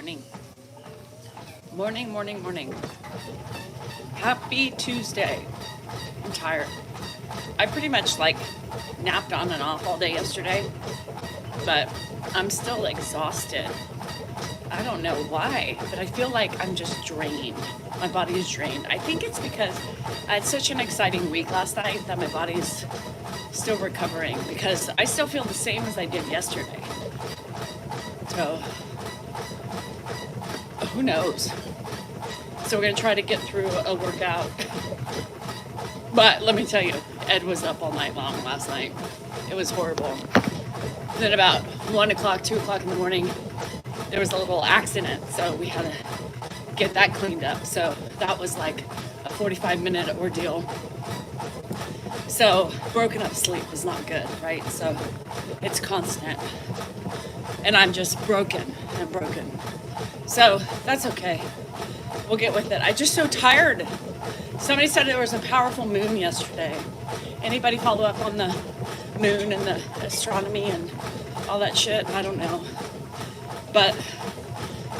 morning. Morning. Happy Tuesday. I'm tired. I pretty much napped on and off all day yesterday, but I'm still exhausted. I don't know why, but I feel like I'm just drained. My body is drained. I think it's because I had such an exciting week last night that my body's still recovering, because I still feel the same as I did yesterday. So, who knows? So we're going to try to get through a workout. But let me tell you, Ed was up all night long last night. It was horrible. Then about 1 o'clock, 2 o'clock in the morning, there was a little accident. So we had to get that cleaned up. So that was like a 45-minute ordeal. So broken up sleep is not good, right? So it's constant. And I'm just broken. So that's okay. We'll get with it. I'm just so tired. Somebody said there was a powerful moon yesterday. Anybody follow up on the moon and the astronomy and all that shit? I don't know. But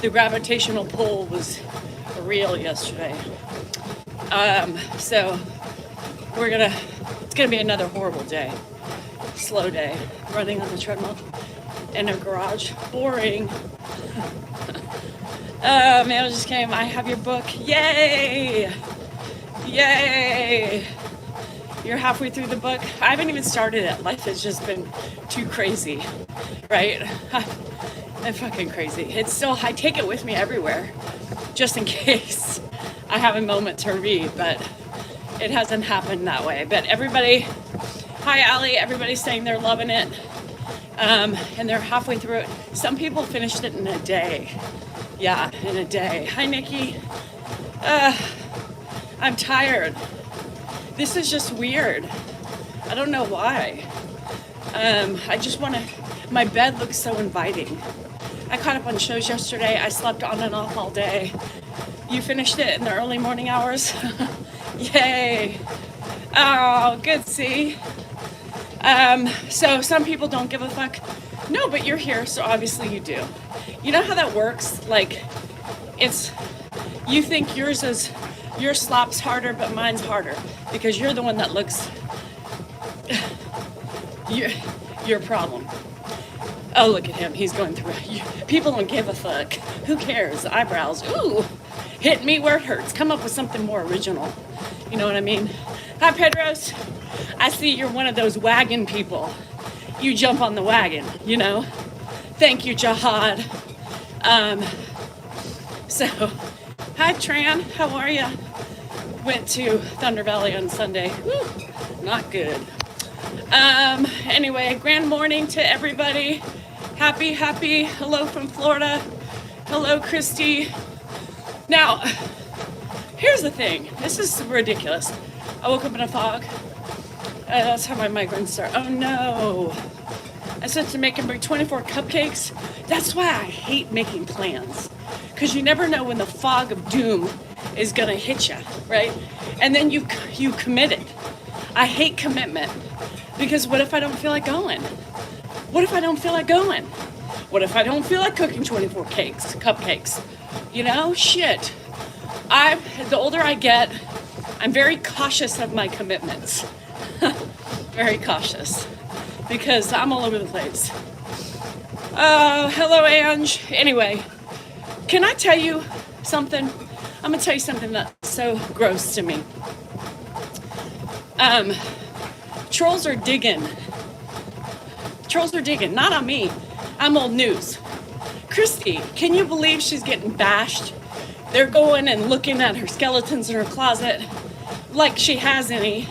the gravitational pull was real yesterday. So it's gonna be another horrible day. Slow day. Running on the treadmill in a garage. Boring. Mail just came. I have your book. Yay! You're halfway through the book. I haven't even started it. Life has just been too crazy, right? I'm fucking crazy. It's still, I take it with me everywhere, just in case I have a moment to read, but it hasn't happened that way. But everybody, hi Allie, everybody's saying they're loving it, and they're halfway through it. Some people finished it in a day. Yeah, in a day. Hi, Nikki. I'm tired. This is just weird. I don't know why. I just want to... My bed looks so inviting. I caught up on shows yesterday. I slept on and off all day. You finished it in the early morning hours? Yay. Oh, good, see? So some people don't give a fuck. No, but you're here, so obviously you do. You know how that works? You think your slap's harder, but mine's harder because you're the one that looks your problem. Oh, look at him. He's going through. People don't give a fuck. Who cares? Eyebrows. Ooh, hit me where it hurts. Come up with something more original. You know what I mean? Hi, Pedros. I see you're one of those wagon people. You jump on the wagon, you know? Thank you, Jihad. So, hi, Tran. How are ya? Went to Thunder Valley on Sunday. Woo, not good. Anyway, grand morning to everybody. Happy. Hello from Florida. Hello, Christy. Now, here's the thing. This is ridiculous. I woke up in a fog. That's how my migraines start. Oh no. I said to make him bring 24 cupcakes. That's why I hate making plans. Because you never know when the fog of doom is going to hit you, right? And then you committed. I hate commitment. Because what if I don't feel like going? What if I don't feel like going? What if I don't feel like cooking 24 cupcakes? You know, shit. The older I get, I'm very cautious of my commitments. Very cautious. Because I'm all over the place. Hello, Ange. Anyway, can I tell you something? I'm going to tell you something that's so gross to me. Trolls are digging. Not on me. I'm old news. Christy, can you believe she's getting bashed? They're going and looking at her skeletons in her closet like she has any.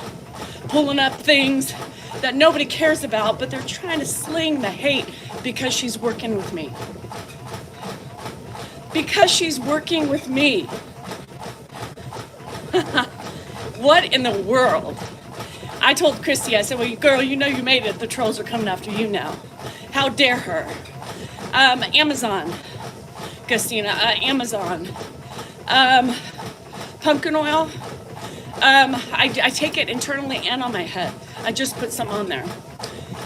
Pulling up things that nobody cares about, but they're trying to sling the hate because she's working with me. Because she's working with me. What in the world? I told Christy, I said, well, girl, you know you made it. The trolls are coming after you now. How dare her? Amazon. Christina, Amazon. Pumpkin oil. I take it internally and on my head. I just put some on there.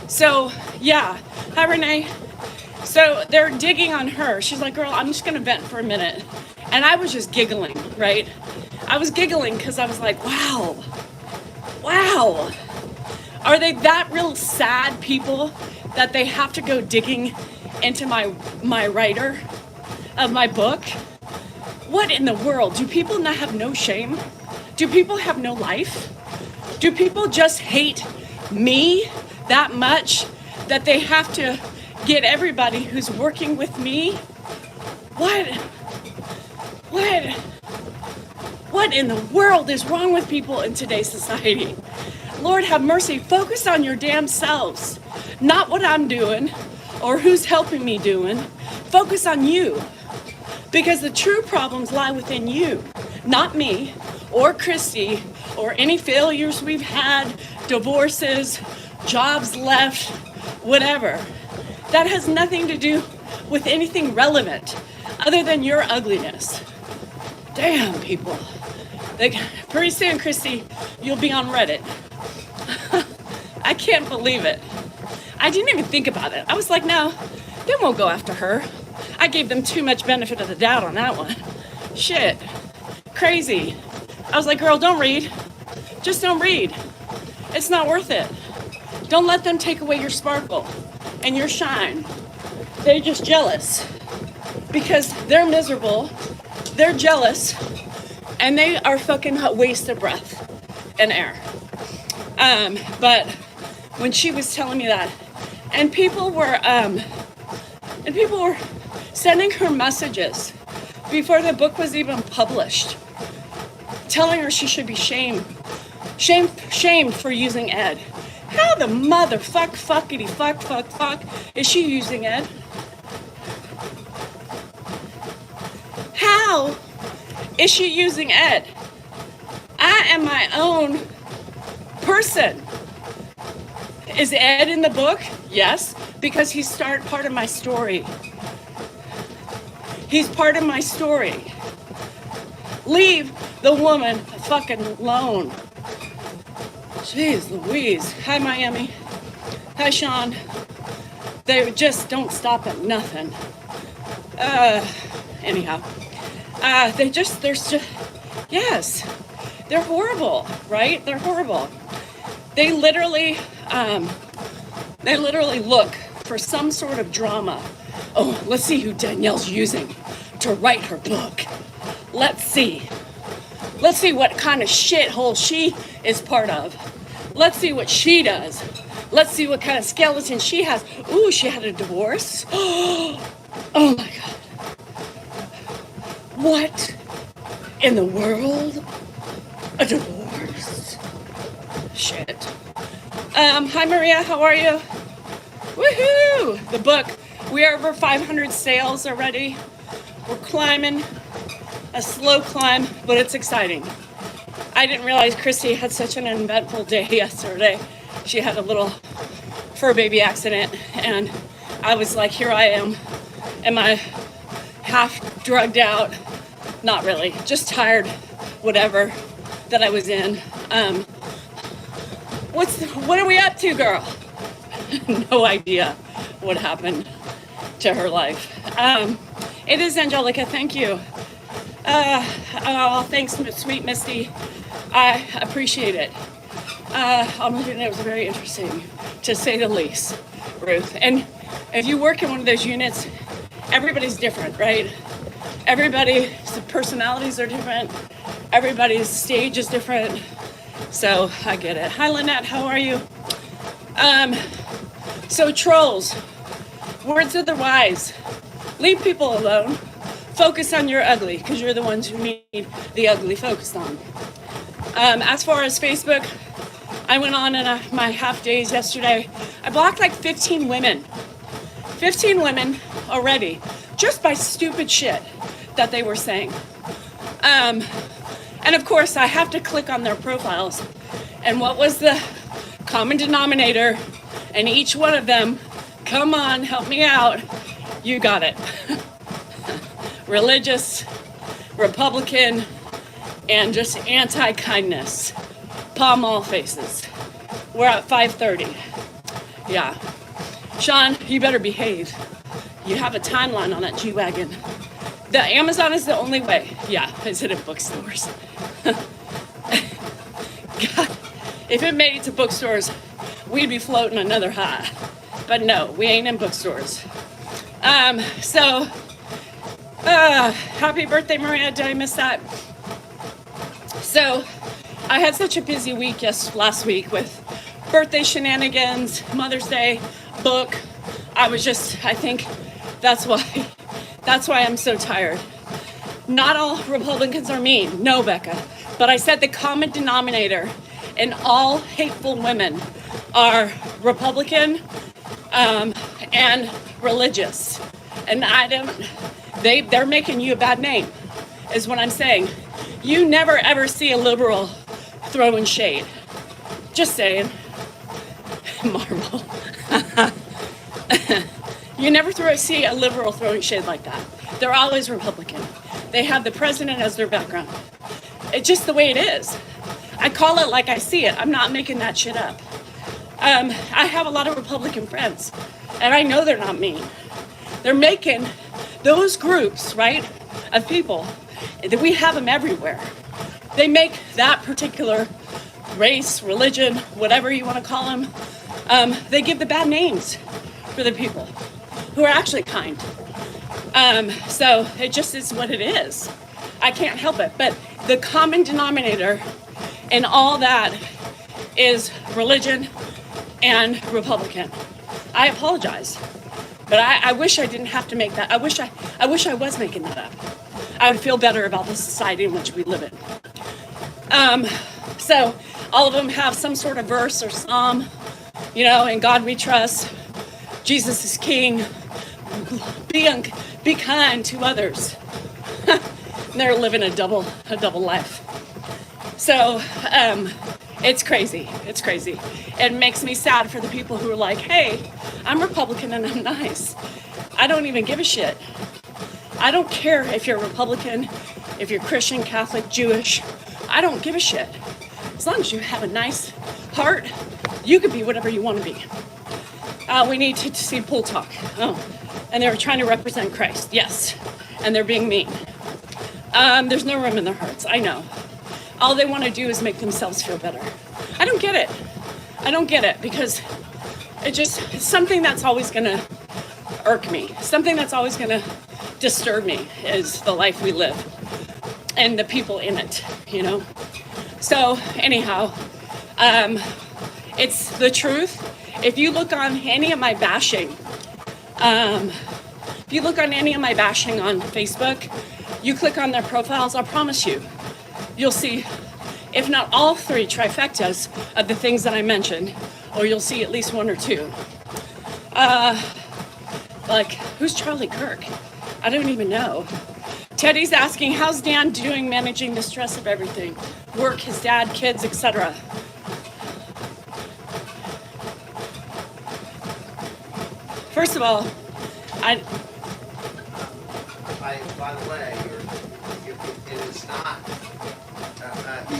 So, yeah. Hi, Renee. So they're digging on her. She's like, girl, I'm just going to vent for a minute. And I was just giggling, right? I was giggling because I was like, wow. Are they that real sad people that they have to go digging into my writer of my book? What in the world? Do people not have no shame? Do people have no life? Do people just hate me that much that they have to get everybody who's working with me? What in the world is wrong with people in today's society? Lord have mercy, focus on your damn selves. Not what I'm doing or who's helping me doing. Focus on you. Because the true problems lie within you, not me or Christy or any failures we've had, divorces, jobs left, whatever. That has nothing to do with anything relevant other than your ugliness. Damn, people. Pretty soon, Christy, you'll be on Reddit. I can't believe it. I didn't even think about it. I was like, no, they won't go after her. I gave them too much benefit of the doubt on that one. Shit. Crazy. I was like, girl, don't read. Just don't read. It's not worth it. Don't let them take away your sparkle and your shine. They're just jealous because they're miserable. They're jealous and they are fucking a waste of breath and air. But when she was telling me that, and people were sending her messages before the book was even published, telling her she should be shamed for using Ed. How the fuckity fuck is she using Ed? How is she using Ed? I am my own person. Is Ed in the book? Yes, because he's part of my story. He's part of my story. Leave the woman fucking alone. Jeez Louise. Hi, Miami. Hi, Sean. They just don't stop at nothing. Anyhow. Yes. They're horrible, right? They're horrible. They literally look for some sort of drama. Oh, let's see who Danielle's using to write her book. Let's see what kind of shithole she is part of. Let's see what she does. Let's see what kind of skeleton she has. Ooh, she had a divorce. Oh my God. What in the world? A divorce? Shit. Hi Maria, how are you? Woohoo! The book. We are over 500 sales already. We're climbing. A slow climb, but it's exciting. I didn't realize Christy had such an eventful day yesterday. She had a little fur baby accident, and I was like, here I am. Am I half drugged out? Not really, just tired, whatever, that I was in. What are we up to, girl? No idea what happened to her life. It is Angelica, thank you. Thanks, sweet Misty. I appreciate it. It was very interesting, to say the least, Ruth. And if you work in one of those units, everybody's different, right? Everybody's personalities are different. Everybody's stage is different. So I get it. Hi, Lynette. How are you? So trolls, words of the wise. Leave people alone. Focus on your ugly, because you're the ones who need the ugly focused on. As far as Facebook, I went on in my half days yesterday. I blocked like 15 women. 15 women already, just by stupid shit that they were saying. And of course, I have to click on their profiles. And what was the common denominator? And each one of them, come on, help me out. You got it. Religious, Republican, and just anti-kindness. Palm all faces. We're at 5:30. Yeah. Sean, you better behave. You have a timeline on that G-Wagon. The Amazon is the only way. Yeah, is it in bookstores? God, if it made it to bookstores, we'd be floating another high. But no, we ain't in bookstores. Happy birthday, Maria. Did I miss that? So, I had such a busy week last week with birthday shenanigans, Mother's Day, book. I think that's why I'm so tired. Not all Republicans are mean. No, Becca. But I said the common denominator in all hateful women are Republican and religious. And they're making you a bad name, is what I'm saying. You never ever see a liberal throwing shade. Just saying. Marvel. You never see a liberal throwing shade like that. They're always Republican. They have the president as their background. It's just the way it is. I call it like I see it. I'm not making that shit up. I have a lot of Republican friends, and I know they're not mean. They're making those groups, right, of people, that we have them everywhere. They make that particular race, religion, whatever you want to call them, they give the bad names for the people who are actually kind. So it just is what it is. I can't help it. But the common denominator in all that is religion and Republican. I apologize, but I wish I didn't have to make that. I wish I was making that up. I would feel better about the society in which we live in. So all of them have some sort of verse or psalm, in God we trust, Jesus is king, be kind to others. They're living a double life. So it's crazy. It's crazy. It makes me sad for the people who are like, hey, I'm Republican and I'm nice. I don't even give a shit. I don't care if you're Republican, if you're Christian, Catholic, Jewish. I don't give a shit. As long as you have a nice heart, you could be whatever you want to be. We need to see pool talk. Oh, and they're trying to represent Christ. Yes. And they're being mean. There's no room in their hearts. I know. All they want to do is make themselves feel better. I don't get it. I don't get it because it's something that's always going to irk me. Something that's always going to disturb me is the life we live and the people in it, So anyhow, it's the truth. If you look on any of my bashing, on Facebook, you click on their profiles, I promise you'll see, if not all three trifectas of the things that I mentioned, or you'll see at least one or two. Like, who's Charlie Kirk? I don't even know. Teddy's asking, how's Dan doing managing the stress of everything? Work, his dad, kids, etc. First of all, by the way, it is not,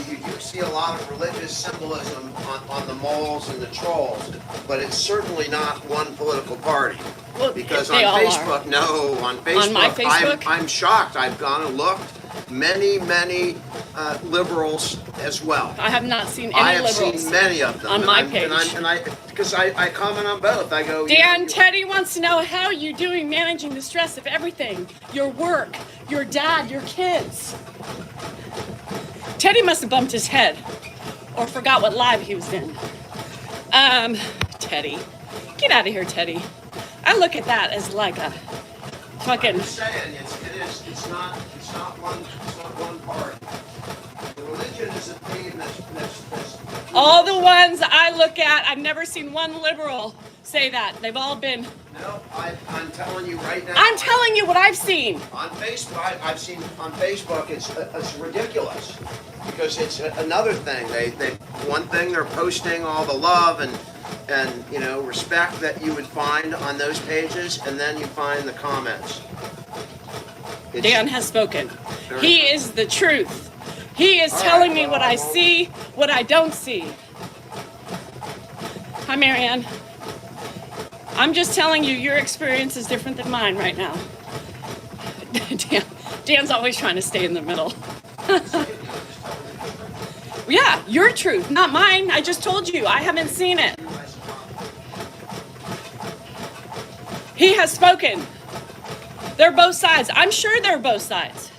you do see a lot of religious symbolism on the moles and the trolls, but it's certainly not one political party. Well, because on Facebook, on Facebook, on my Facebook? I'm shocked. I've gone and looked. Many liberals as well. I have not seen any liberals. I have seen many of them on my page. Because I comment on both. I go, Dan, Teddy wants to know how you're doing managing the stress of everything. Your work, your dad, your kids. Teddy must have bumped his head or forgot what live he was in. Teddy. Get out of here, Teddy. I look at that as like a fucking... I'm just saying, it's not one party. The religion is a theme that's all the ones I look at, I've never seen one liberal say that. They've all been... No, I'm telling you right now. I'm telling you what I've seen. On Facebook, I've seen on Facebook, it's ridiculous. Because it's another thing. One thing, they're posting all the love and respect that you would find on those pages, and then you find the comments. Dan has spoken. He is the truth. He is telling me what I see, what I don't see. Hi, Marianne. I'm just telling you, your experience is different than mine right now. Dan's always trying to stay in the middle. Yeah, your truth, not mine. I just told you, I haven't seen it. He has spoken. They're both sides. I'm sure they're both sides.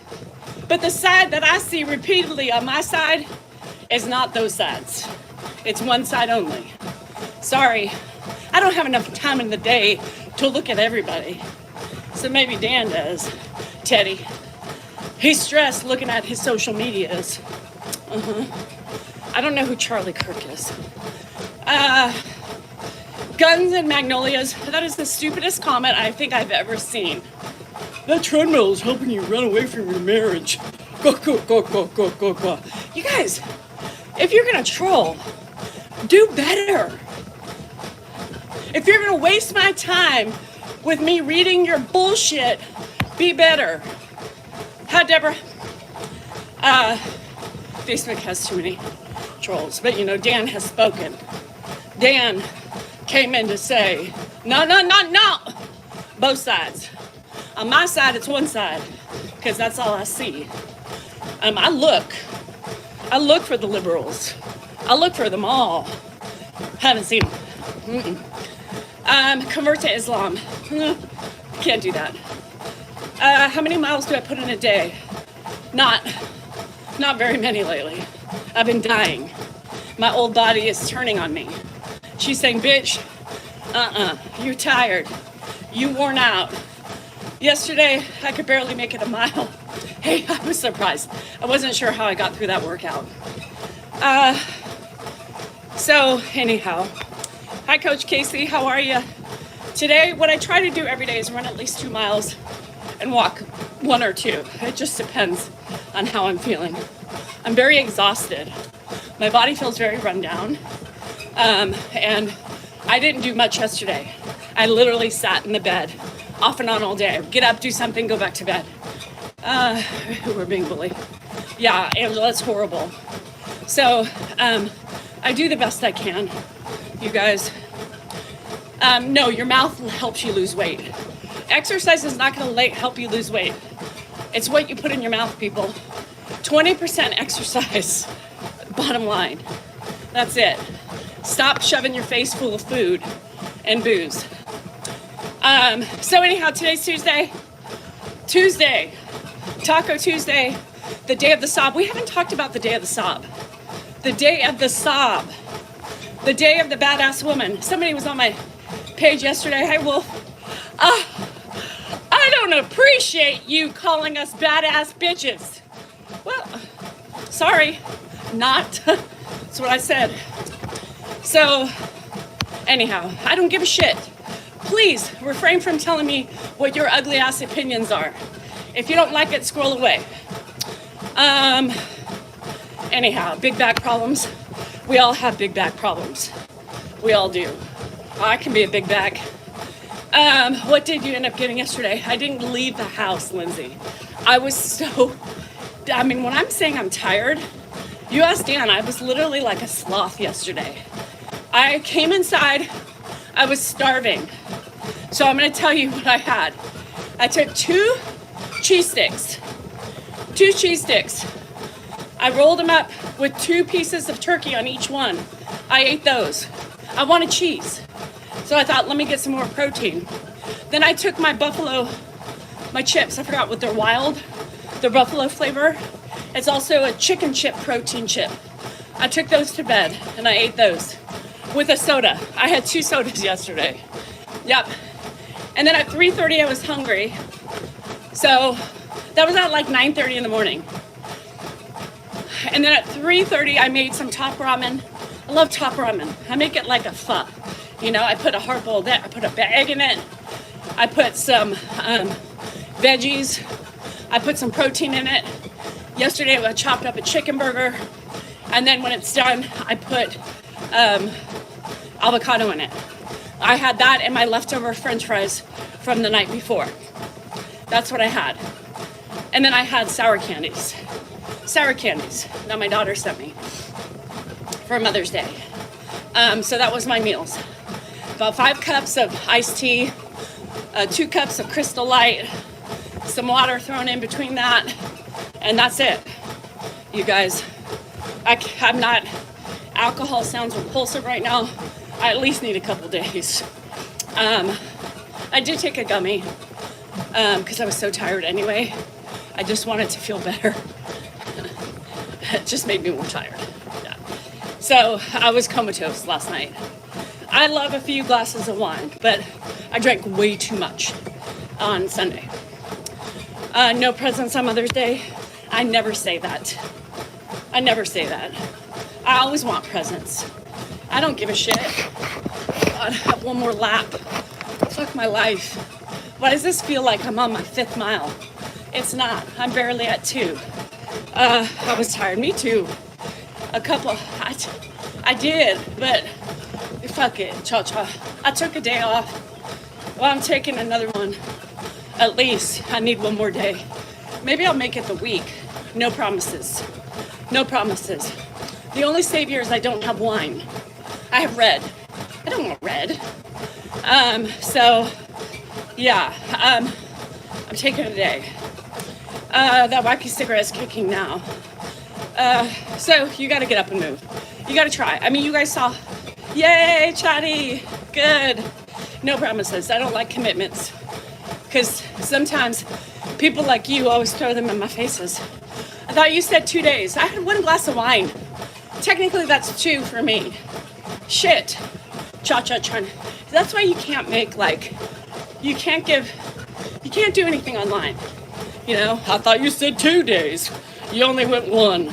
But the side that I see repeatedly on my side is not those sides. It's one side only. Sorry, I don't have enough time in the day to look at everybody. So maybe Dan does. Teddy. He's stressed looking at his social medias. I don't know who Charlie Kirk is. Guns and Magnolias. That is the stupidest comment I think I've ever seen. That treadmill is helping you run away from your marriage. Go, go, go, go, go, go, go. You guys, if you're gonna troll, do better. If you're gonna waste my time with me reading your bullshit, be better. Hi, Deborah. Facebook has too many trolls, but you know, Dan has spoken. Dan came in to say, no, no, no, no. Both sides. On my side, it's one side, because that's all I see. I look for the liberals. I look for them all. Haven't seen them. Convert to Islam. Can't do that. How many miles do I put in a day? Not very many lately. I've been dying. My old body is turning on me. She's saying, bitch, you're tired. You worn out. Yesterday, I could barely make it a mile. Hey, I was surprised. I wasn't sure how I got through that workout. So anyhow, hi Coach Casey, how are you? Today, what I try to do every day is run at least 2 miles and walk 1 or 2. It just depends on how I'm feeling. I'm very exhausted. My body feels very run down. And I didn't do much yesterday. I literally sat in the bed off and on all day. Get up, do something, go back to bed. We're being bullied. Yeah, Angela, it's horrible. So I do the best I can, you guys. No, your mouth helps you lose weight. Exercise is not going to help you lose weight. It's what you put in your mouth, people. 20% exercise, bottom line. That's it. Stop shoving your face full of food and booze. So anyhow, today's Tuesday, Taco Tuesday, the day of the sob. We haven't talked about the day of the sob. The day of the sob. The day of the badass woman. Somebody was on my page yesterday. Hey, Wolf. I don't appreciate you calling us badass bitches. Well, sorry, not. That's what I said. So, anyhow, I don't give a shit. Please refrain from telling me what your ugly ass opinions are. If you don't like it, scroll away. Anyhow, big back problems. We all have big back problems. We all do. I can be a big back. What did you end up getting yesterday? I didn't leave the house, Lindsay. I was so, when I'm saying I'm tired, you ask Dan, I was literally like a sloth yesterday. I came inside, I was starving. So I'm gonna tell you what I had. I took 2 cheese sticks. I rolled them up with 2 pieces of turkey on each one. I ate those. I wanted cheese. So I thought, let me get some more protein. Then I took my chips, I forgot what they're wild, they're buffalo flavor. It's also a chicken chip protein chip. I took those to bed and I ate those with a soda. I had 2 sodas yesterday. Yep. And then at 3:30 I was hungry. So that was at like 9:30 in the morning. And then at 3:30 I made some top ramen. I love top ramen. I make it like a pho. You know, I put a hard boiled egg, I put a egg in it. I put some veggies. I put some protein in it. Yesterday I chopped up a chicken burger. And then when it's done, I put avocado in it. I had that and my leftover French fries from the night before. That's what I had. And then I had sour candies. That my daughter sent me for Mother's Day. So that was my meals. about 5 cups of iced tea, 2 cups of Crystal Light, some water thrown in between that, and that's it. You guys, I'm not, alcohol sounds repulsive right now. I at least need a couple days. I did take a gummy because I was so tired anyway. I just wanted to feel better. It just made me more tired. Yeah. So I was comatose last night. I love a few glasses of wine, but I drank way too much on Sunday. No presents on Mother's Day. I never say that. I never say that. I always want presents. I don't give a shit. God, have one more lap. Fuck my life. Why does this feel like I'm on my 5th mile? It's not. I'm barely at 2. I was tired. Me too. I did, but fuck it. Cha-cha. I took a day off. Well, I'm taking another one. At least. I need one more day. Maybe I'll make it the week. No promises. No promises. The only savior is I don't have wine. I have red. I don't want red. So, yeah. I'm taking a day. That wacky cigarette is kicking now. So you got to get up and move. You got to try. I mean, you guys saw. Yay, chatty. Good. No promises. I don't like commitments. Because sometimes people like you always throw them in my faces. I thought you said 2 days. I had 1 glass of wine. Technically, that's 2 for me. Shit. Cha-cha trying. That's why you can't make, like, you can't do anything online. You know, I thought you said 2 days. You only went 1.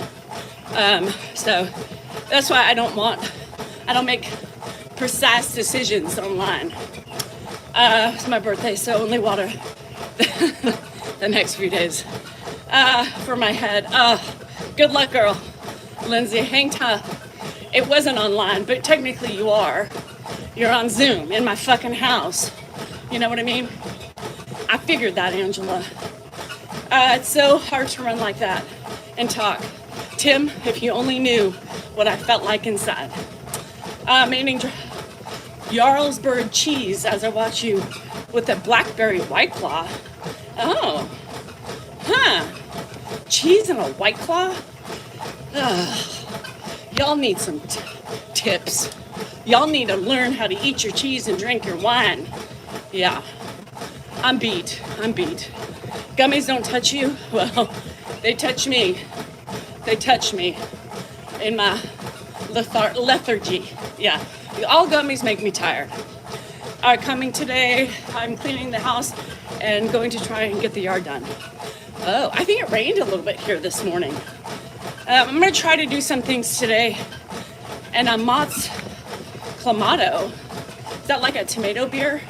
So that's why I don't make precise decisions online. It's my birthday, so only water the next few days. For my head. Good luck, girl. Lindsay, hang tough. It wasn't online, but technically you are. You're on Zoom in my fucking house. You know what I mean? I figured that, Angela. It's so hard to run like that and talk. Tim, if you only knew what I felt like inside. I'm eating Jarlsberg cheese as I watch you with a blackberry White Claw. Oh, huh. Cheese and a White Claw? Y'all need some tips. Y'all need to learn how to eat your cheese and drink your wine. Yeah, I'm beat. Gummies don't touch you? Well, they touch me. They touch me in my lethargy. Yeah, all gummies make me tired. Coming today, I'm cleaning the house and going to try and get the yard done. Oh, I think it rained a little bit here this morning. I'm going to try to do some things today. And a Mott's Clamato. Is that like a tomato beer?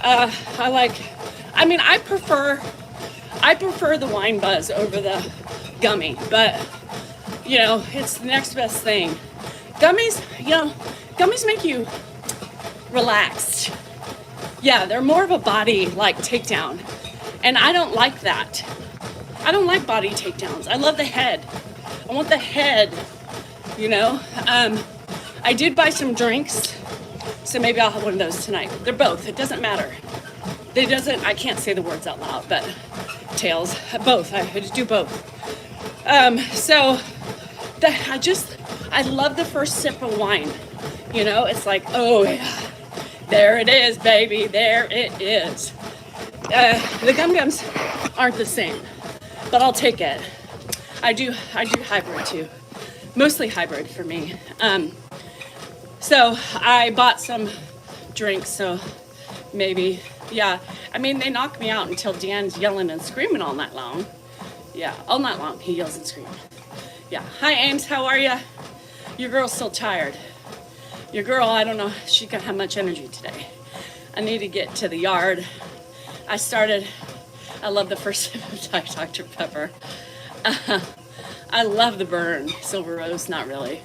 I prefer the wine buzz over the gummy, but you know, it's the next best thing. Gummies make you relaxed. Yeah, they're more of a body like takedown. And I don't like that. I don't like body takedowns. I love the head. I want the head, you know. I did buy some drinks, so maybe I'll have one of those tonight. They're both, it doesn't matter. I can't say the words out loud, but tails, both, I just do both. I love the first sip of wine. You know, it's like, oh yeah, there it is, baby, there it is. The gum-gums aren't the same, but I'll take it. I do hybrid too, mostly hybrid for me. So I bought some drinks, so maybe, yeah. I mean, they knock me out until Dan's yelling and screaming all night long. Yeah, all night long, he yells and screams. Yeah, hi Ames, how are ya? Your girl's still tired. Your girl, I don't know, she got how much energy today. I need to get to the yard. I love the first sip of Dr. Pepper. I love the burn, Silver Rose, not really.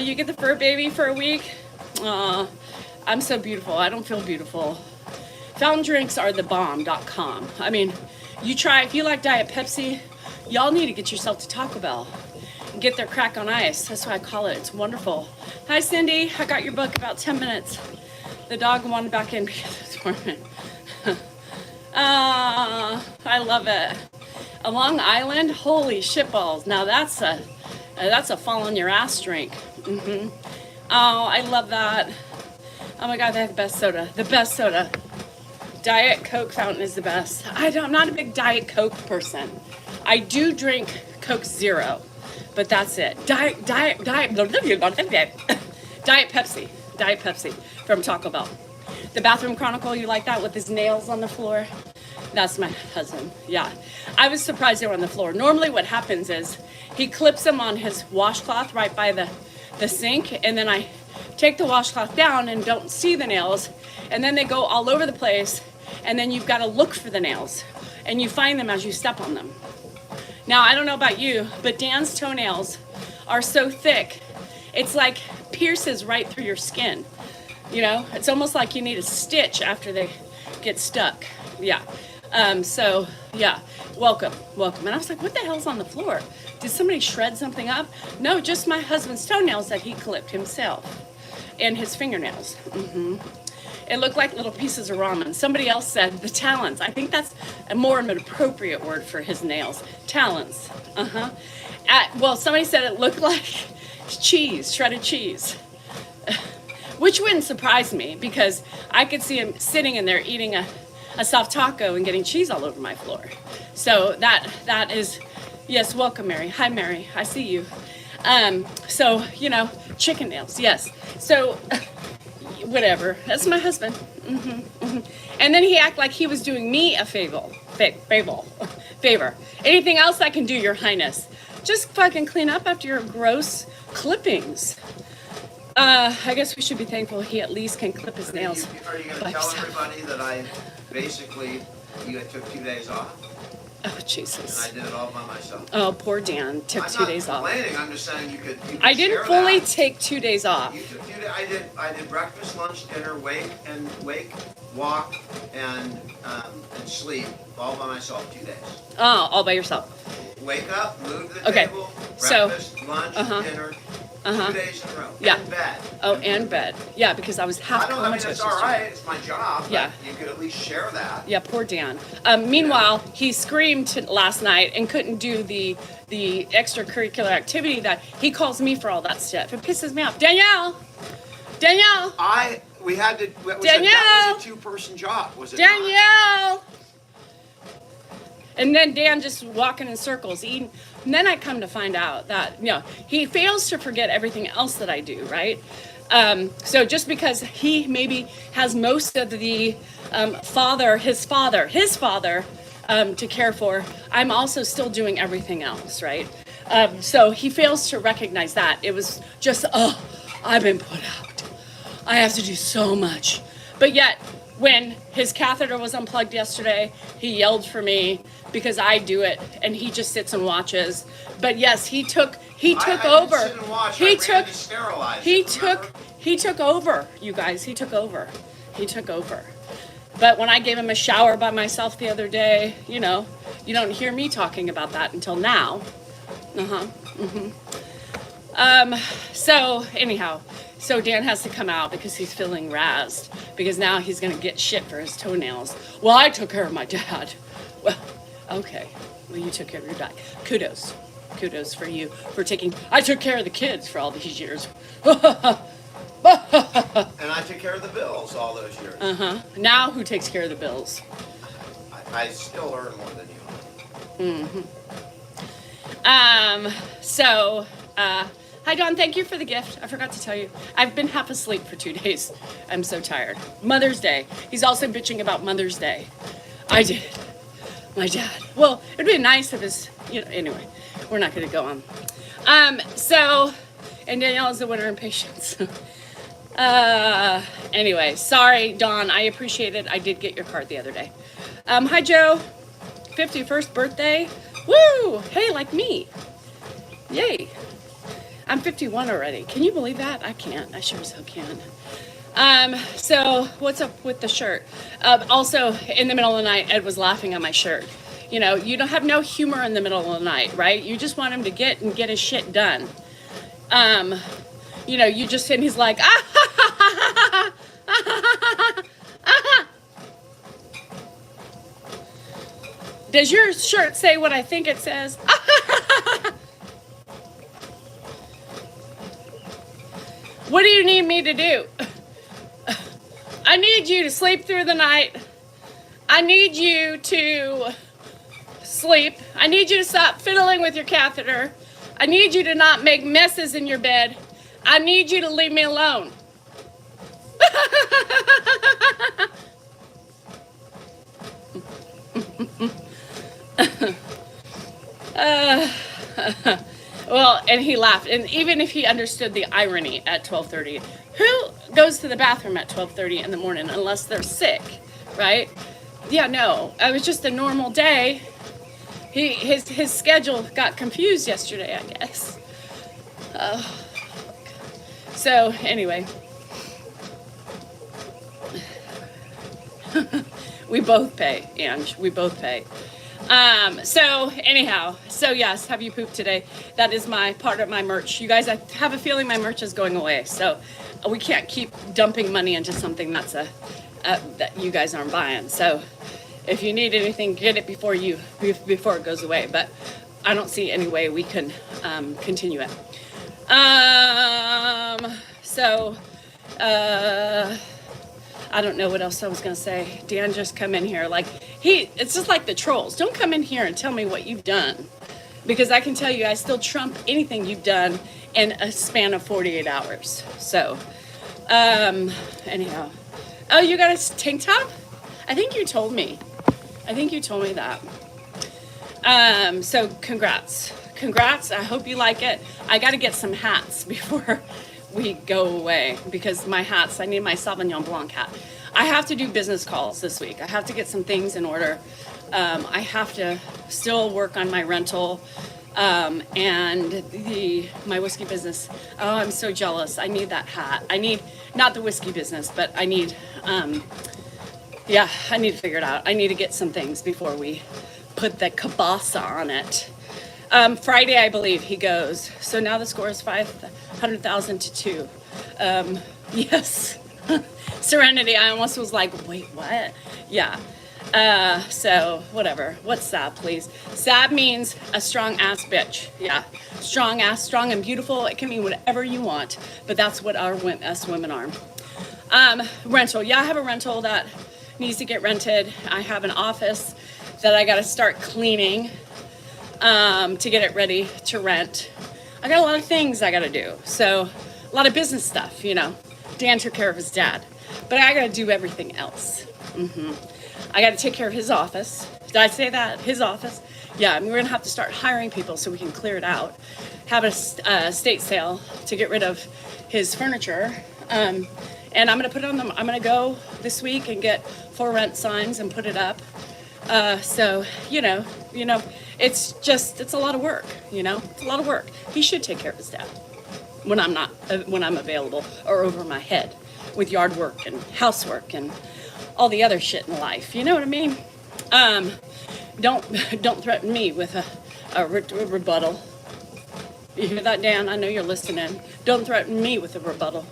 You get the fur baby for a week? I'm so beautiful, I don't feel beautiful. Fountain drinks are the bomb.com. I mean, you try, if you like Diet Pepsi, y'all need to get yourself to Taco Bell. get their crack on ice. That's what I call it. It's wonderful. Hi, Cindy. I got your book about 10 minutes. The dog wanted back in because it's morning. I love it. A Long Island, holy shitballs. Now that's a fall on your ass drink. Oh, I love that. Oh my God, they have the best soda. The best soda. Diet Coke fountain is the best. I'm not a big Diet Coke person. I do drink Coke Zero, but that's it. Diet Pepsi. Diet Pepsi from Taco Bell. The Bathroom Chronicle, you like that with his nails on the floor? That's my husband. Yeah. I was surprised they were on the floor. Normally what happens is he clips them on his washcloth right by the sink, and then I take the washcloth down and don't see the nails, and then they go all over the place, and then you've got to look for the nails, and you find them as you step on them. Now, I don't know about you, but Dan's toenails are so thick, it's like pierces right through your skin. You know, it's almost like you need a stitch after they get stuck. Yeah. So, yeah, welcome. And I was like, what the hell's on the floor? Did somebody shred something up? No, just my husband's toenails that he clipped himself and his fingernails. It looked like little pieces of ramen. Somebody else said the talons. I think that's a more of an appropriate word for his nails. Talons. Well, somebody said it looked like cheese, shredded cheese. Which wouldn't surprise me because I could see him sitting in there eating a soft taco and getting cheese all over my floor. So that is, yes, welcome, Mary. Hi, Mary. I see you. So, you know, chicken nails, yes. So, whatever. That's my husband. And then he acted like he was doing me a favor. Anything else I can do, Your Highness? Just fucking clean up after your gross clippings. I guess we should be thankful he at least can clip his nails. Are you going to tell everybody that I you took 2 days off? Oh, Jesus. And I did it all by myself. Oh, poor Dan took 2 days off. I'm not complaining. I'm just saying you could I didn't fully that. take 2 days off. You took 2 days. I did breakfast, lunch, dinner, wake, walk, and sleep all by myself 2 days. Oh, all by yourself. Wake up, move to the table, breakfast, lunch, dinner. 2 days in a row. Yeah. And bed. Oh, and bed. Yeah, because I was half comatose. I mean, it's all right. It's my job. Yeah. You could at least share that. Yeah, poor Dan. Meanwhile, he screamed last night and couldn't do the extracurricular activity that he calls me for all that stuff. It pisses me off. Danielle. We had to. Danielle. That was a 2-person job. Was it? Danielle. Not? And then Dan just walking in circles eating. And then I come to find out that, you know, he fails to forget everything else that I do, right? So just because he maybe has most of the his father to care for, I'm also still doing everything else, right? So he fails to recognize that. It was just, I've been put out. I have to do so much. But yet, when his catheter was unplugged yesterday, he yelled for me because I do it, and he just sits and watches. But yes, he took over. Didn't sit and watch. He took over, you guys. He took over. But when I gave him a shower by myself the other day, you know, you don't hear me talking about that until now. So anyhow, so Dan has to come out because he's feeling razzed because now he's going to get shit for his toenails. Well, I took care of my dad. Well, okay. Well, you took care of your dad. Kudos for you for I took care of the kids for all these years. And I took care of the bills all those years. Now who takes care of the bills? I still earn more than you. So, hi Dawn, thank you for the gift. I forgot to tell you. I've been half asleep for 2 days. I'm so tired. Mother's Day. He's also bitching about Mother's Day. I did. My dad. Well, it'd be nice if his, anyway, we're not going to go on. So, and Danielle is the winner in patience. Anyway, sorry, Dawn. I appreciate it. I did get your card the other day. Hi, Joe. 51st birthday. Woo! Hey, like me. Yay. I'm 51 already. Can you believe that? I can't. I sure as hell can. So what's up with the shirt? Also, in the middle of the night, Ed was laughing at my shirt. You know, you don't have no humor in the middle of the night, right? You just want him to get his shit done. You know, you just, and he's like, ah, ha, ha, ha, ha, ha, ha, ha, ha. Does your shirt say what I think it says? What do you need me to do? I need you to sleep through the night. I need you to sleep. I need you to stop fiddling with your catheter. I need you to not make messes in your bed. I need you to leave me alone. Well, and he laughed. And even if he understood the irony at 12:30, who goes to the bathroom at 12:30 in the morning unless they're sick, right? Yeah, no, it was just a normal day. His schedule got confused yesterday, I guess. So anyway, we both pay, Ange. We both pay. So anyhow, so yes, have you pooped today? That is my part of my merch. You guys, I have a feeling my merch is going away. So we can't keep dumping money into something that's that you guys aren't buying. So if you need anything, get it before it goes away. But I don't see any way we can continue it. I don't know what else I was gonna say. Dan just come in here like it's just like the trolls. Don't come in here and tell me what you've done, because I can tell you I still trump anything you've done in a span of 48 hours. So, anyhow. Oh, you got a tank top? I think you told me. That. So congrats. I hope you like it. I got to get some hats before we go away, because my hats, I need my Sauvignon Blanc hat. I have to do business calls this week. I have to get some things in order. I have to still work on my rental and my whiskey business. Oh, I'm so jealous. I need that hat. I need, not the whiskey business, but I need, I need to figure it out. I need to get some things before we put the kibosh on it. Friday, I believe he goes. So now the score is 500,000 to 2. Yes. Serenity. I almost was like, wait, what? Yeah. So whatever. What's SAB, please? SAB means a strong ass bitch. Yeah. Strong ass, strong and beautiful. It can mean whatever you want, but that's what us women are. Rental. Yeah, I have a rental that needs to get rented. I have an office that I got to start cleaning to get it ready to rent. I got a lot of things I got to do. So a lot of business stuff, you know. Dan took care of his dad, but I got to do everything else. I got to take care of his office. Did I say that? His office? Yeah, I mean, we're going to have to start hiring people so we can clear it out. Have a estate sale to get rid of his furniture. And I'm going to put it on them. I'm going to go this week and get 4 rent signs and put it up. So, you know, it's a lot of work, you know, it's a lot of work. He should take care of his dad when I'm available or over my head with yard work and housework and all the other shit in life. You know what I mean? Don't threaten me with a rebuttal. You hear that, Dan? I know you're listening. Don't threaten me with a rebuttal.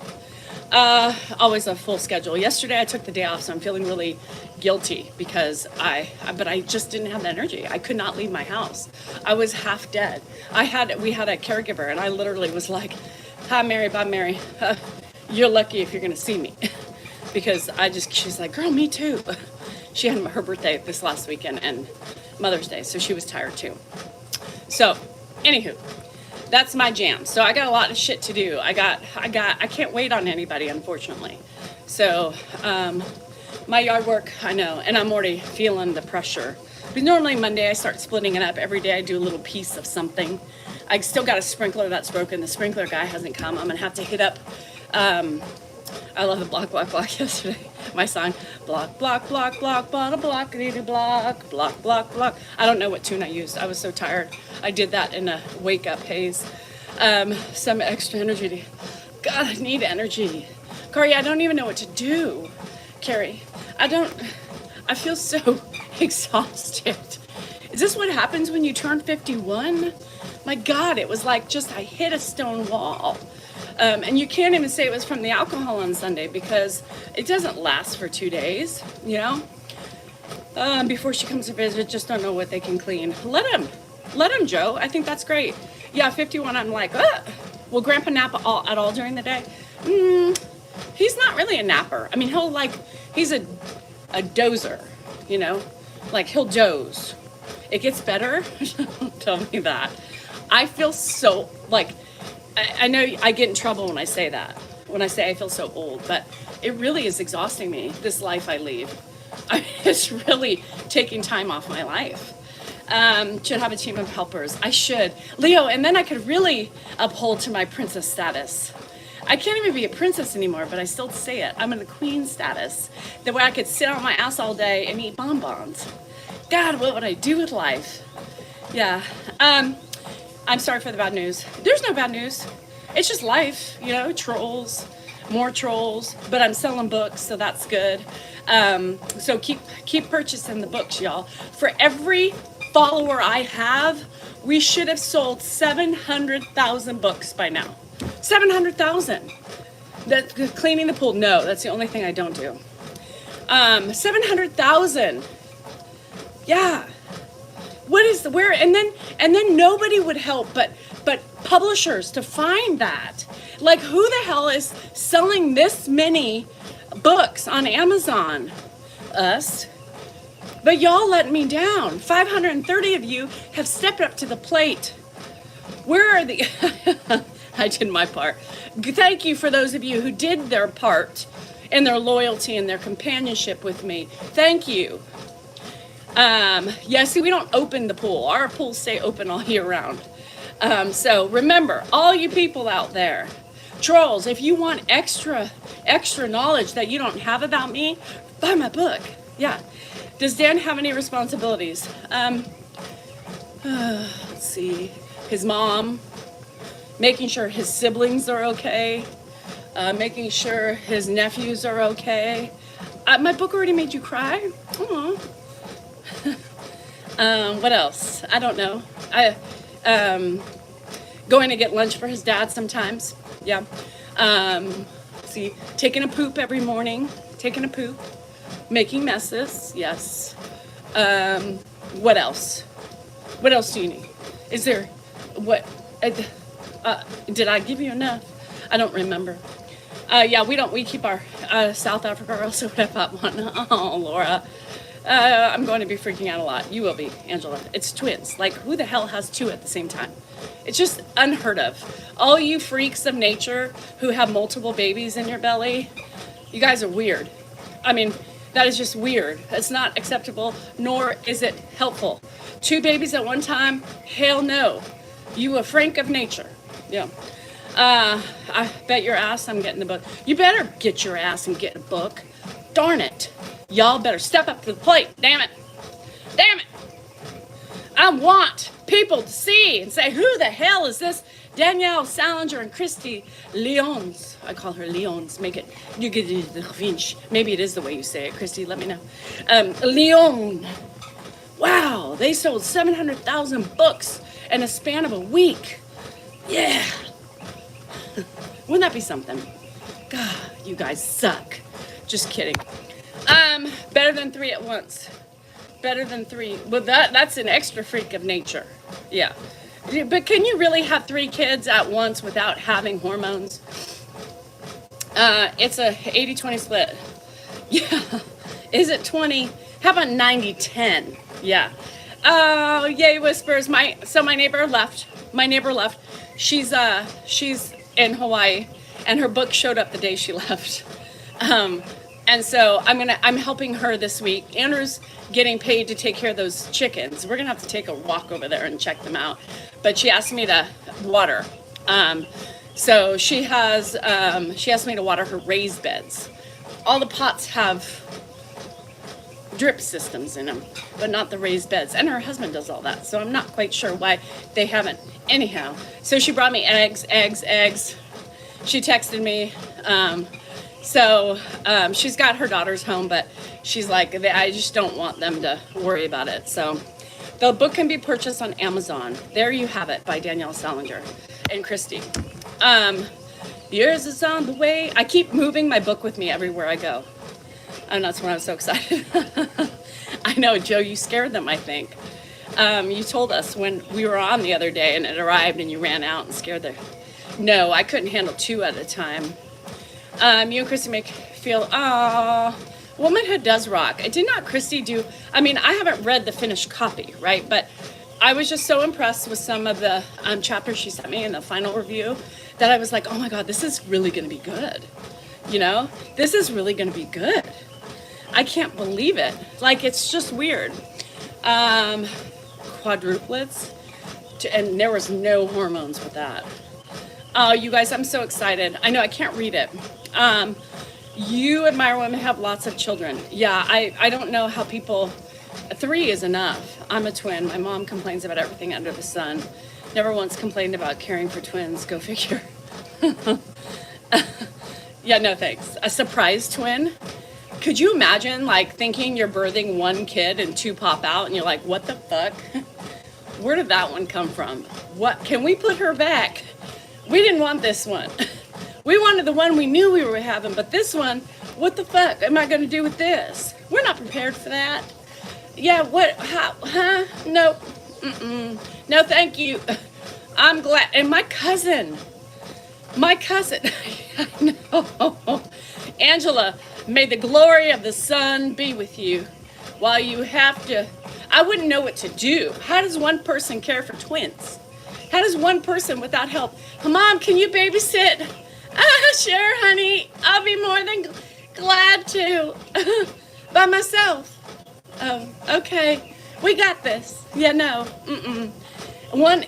Always a full schedule. Yesterday I took the day off, so I'm feeling really guilty because but I just didn't have the energy. I could not leave my house. I was half dead. We had a caregiver, and I literally was like, "Hi, Mary, bye, Mary. You're lucky if you're gonna see me," because she's like, "Girl, me too." She had her birthday this last weekend and Mother's Day, so she was tired too. So, anywho. That's my jam. So I got a lot of shit to do. I can't wait on anybody, unfortunately. So my yard work, I know, and I'm already feeling the pressure. But normally Monday I start splitting it up. Every day I do a little piece of something. I still got a sprinkler that's broken. The sprinkler guy hasn't come. I'm gonna have to hit up. I love the block, block, block yesterday. My song, block, block, block, block, bottle, block, block, block, block, block. I don't know what tune I used. I was so tired. I did that in a wake up haze. Some extra energy. God, I need energy. Corey, I don't even know what to do. Carrie, I feel so exhausted. Is this what happens when you turn 51? My God, it was like just I hit a stone wall. And you can't even say it was from the alcohol on Sunday because it doesn't last for 2 days, you know? Before she comes to visit, just don't know what they can clean. Let him, Joe. I think that's great. Yeah, 51, I'm like, will Grandpa nap at all during the day? He's not really a napper. I mean, he's a dozer, you know? Like, he'll doze. It gets better. Don't tell me that. I feel so, like, I know I get in trouble when I say that. When I say I feel so old, but it really is exhausting me, this life I lead. It's really taking time off my life. Should have a team of helpers. I should. Leo, and then I could really uphold to my princess status. I can't even be a princess anymore, but I still say it. I'm in the queen status. The way I could sit on my ass all day and eat bonbons. God, what would I do with life? Yeah. I'm sorry for the bad news. There's no bad news. It's just life, you know, trolls, more trolls, but I'm selling books, so that's good. So keep purchasing the books, y'all. For every follower I have, we should have sold 700,000 books by now. 700,000. That cleaning the pool, no, that's the only thing I don't do. 700,000. Yeah. What is where? And then nobody would help but publishers to find that. Like, who the hell is selling this many books on Amazon? Us. But y'all let me down. 530 of you have stepped up to the plate. Where are the... I did my part. Thank you for those of you who did their part in their loyalty and their companionship with me. Thank you. Yeah, see, we don't open the pool. Our pools stay open all year round. So remember, all you people out there, trolls, if you want extra knowledge that you don't have about me, buy my book. Yeah. Does Dan have any responsibilities? Let's see. His mom, making sure his siblings are okay, making sure his nephews are okay. My book already made you cry? Aww. What else? I don't know. Going to get lunch for his dad sometimes. Yeah. See, taking a poop every morning. Taking a poop. Making messes. Yes. What else? What else do you need? Is there, what, did I give you enough? I don't remember. Yeah, we keep our South Africa also have that one. Oh, Laura. I'm going to be freaking out a lot. You will be, Angela. It's twins. Like, who the hell has two at the same time? It's just unheard of. All you freaks of nature who have multiple babies in your belly, you guys are weird. I mean, that is just weird. It's not acceptable, nor is it helpful. 2 babies at one time? Hell no. You a freak of nature. Yeah. I bet your ass I'm getting the book. You better get your ass and get a book. Darn it. Y'all better step up to the plate. Damn it. Damn it. I want people to see and say, who the hell is this Danielle Salinger and Christy Lyons? I call her Lyons. Make it, you get it, maybe it is the way you say it, Christy, let me know. Lyon. Wow, they sold 700,000 books in a span of a week. Yeah. Wouldn't that be something? God, you guys suck. Just kidding. Better than 3 at once. Better than 3. Well, that's an extra freak of nature. Yeah. But can you really have 3 kids at once without having hormones? It's a 80-20 split. Yeah. Is it 20? How about 90-10? Yeah. Oh, yay, whispers. My neighbor left. My neighbor left. She's in Hawaii, and her book showed up the day she left. And so I'm helping her this week. Andrew's getting paid to take care of those chickens. We're gonna have to take a walk over there and check them out. But she asked me to water. So she asked me to water her raised beds. All the pots have drip systems in them, but not the raised beds. And her husband does all that. So I'm not quite sure why they haven't. Anyhow, so she brought me eggs. She texted me. So she's got her daughters home, but she's like, I just don't want them to worry about it. So The book can be purchased on Amazon. There you have it, by Danielle Salinger and Christy. Yours is on the way. I keep moving my book with me everywhere I go. And that's when I was so excited. I know, Joe, you scared them, I think. You told us when we were on the other day and it arrived and you ran out and scared them. No, I couldn't handle 2 at a time. You and Christy make feel, womanhood does rock. Did not Christy do, I mean, I haven't read the finished copy, right? But I was just so impressed with some of the chapters she sent me in the final review that I was like, oh my God, this is really going to be good. You know, this is really going to be good. I can't believe it. Like, it's just weird. Quadruplets, and there was no hormones with that. Oh, you guys, I'm so excited. I know I can't read it. You admire women have lots of children. Yeah, I don't know how people, 3 is enough. I'm a twin. My mom complains about everything under the sun. Never once complained about caring for twins. Go figure. Yeah, no thanks. A surprise twin? Could you imagine, like, thinking you're birthing 1 kid and 2 pop out and you're like, what the fuck? Where did that one come from? What, can we put her back? We didn't want this one. We wanted the one we knew we were having, but this one, what the fuck am I going to do with this? We're not prepared for that. Yeah, what, how, huh? Nope. No, thank you. I'm glad. And my cousin, I know. Angela, may the glory of the sun be with you while you have to, I wouldn't know what to do. How does one person care for twins? How does one person without help? Mom, can you babysit? Sure, honey. I'll be more than glad to. By myself. Oh, okay. We got this. Yeah, no. One,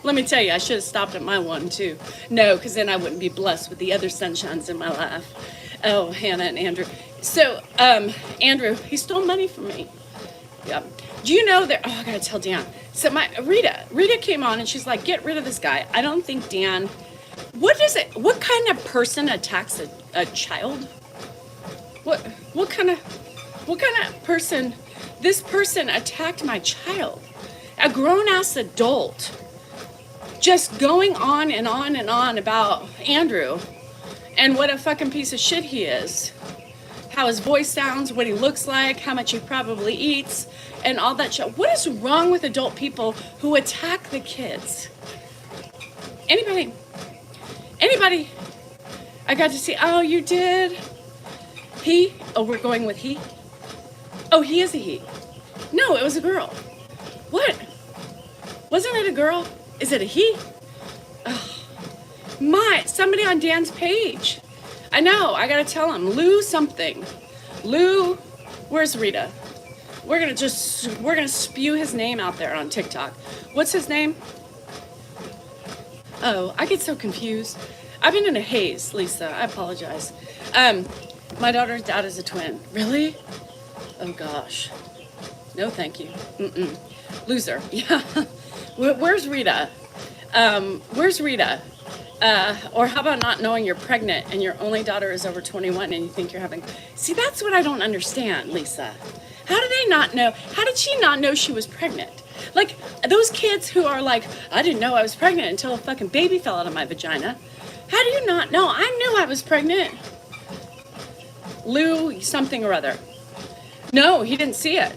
let me tell you, I should have stopped at my 1 too. No, because then I wouldn't be blessed with the other sunshines in my life. Oh, Hannah and Andrew. So, Andrew, he stole money from me. Yeah. Do you know that, oh, I gotta tell Dan. So Rita came on and she's like, get rid of this guy. I don't think Dan, what kind of person attacks a child? What kind of person, this person attacked my child. A grown-ass adult just going on and on and on about Andrew and what a fucking piece of shit he is. How his voice sounds, what he looks like, how much he probably eats, and all that shit. What is wrong with adult people who attack the kids? Anybody? I got to see, oh, you did? He? Oh, we're going with he? Oh, he is a he. No, it was a girl. What? Wasn't it a girl? Is it a he? Oh, somebody on Dan's page. I know, I gotta tell him. Lou something. Lou, where's Rita? We're gonna spew his name out there on TikTok. What's his name? Oh, I get so confused. I've been in a haze, Lisa. I apologize. My daughter's dad is a twin. Really? Oh gosh. No, thank you. Loser. Yeah. Where's Rita? Where's Rita? Or how about not knowing you're pregnant and your only daughter is over 21 and you think you're having... See, that's what I don't understand, Lisa. How do they not know? How did she not know she was pregnant? Like, those kids who are like, I didn't know I was pregnant until a fucking baby fell out of my vagina. How do you not know? I knew I was pregnant. Lou something or other. No, he didn't see it.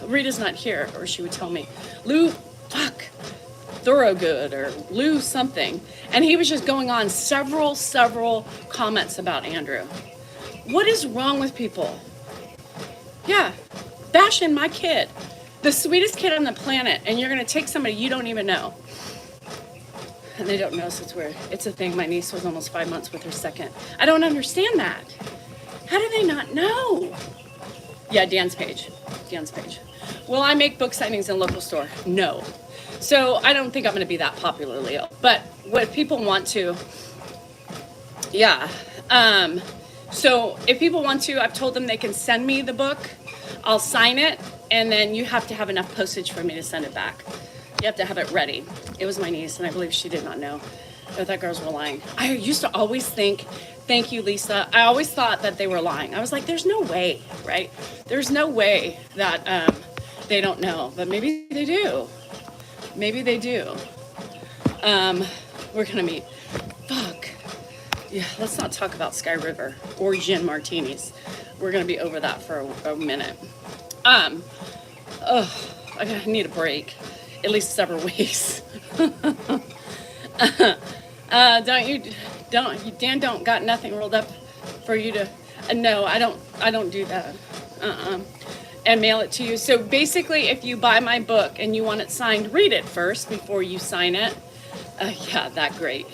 Rita's not here, or she would tell me. Lou, fuck, Thorogood, or Lou something. And he was just going on several comments about Andrew. What is wrong with people? Yeah, bashing my kid. The sweetest kid on the planet, and you're going to take somebody you don't even know. And they don't know, so it's weird. It's a thing. My niece was almost 5 months with her second. I don't understand that. How do they not know? Yeah, Dan's page. Will I make book signings in a local store? No. So I don't think I'm going to be that popular, Leo. But what people want to, yeah. So if people want to, I've told them they can send me the book. I'll sign it, and then you have to have enough postage for me to send it back. You have to have it ready. It was my niece, and I believe she did not know. I thought girls were lying. I used to always think, thank you, Lisa. I always thought that they were lying. I was like, there's no way, right? There's no way that They don't know, but maybe they do. Maybe they do. We're gonna meet. Fuck. Yeah, let's not talk about Sky River or gin martinis. We're gonna be over that for a minute. I need a break, at least several weeks. Dan don't got nothing rolled up for you to, no, I don't do that. And mail it to you. So basically, if you buy my book and you want it signed, read it first before you sign it. Yeah, that great.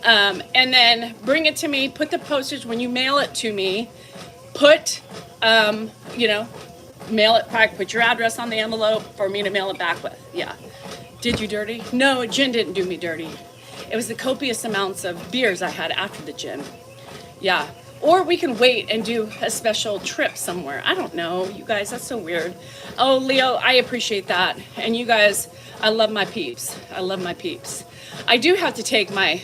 And then bring it to me, put the postage when you mail it to me, put, mail it back, put your address on the envelope for me to mail it back with. Yeah. Did you dirty? No, gin didn't do me dirty. It was the copious amounts of beers I had after the gin. Yeah. Or we can wait and do a special trip somewhere. I don't know, you guys, that's so weird. Oh, Leo, I appreciate that. And you guys, I love my peeps. I love my peeps. I do have to take one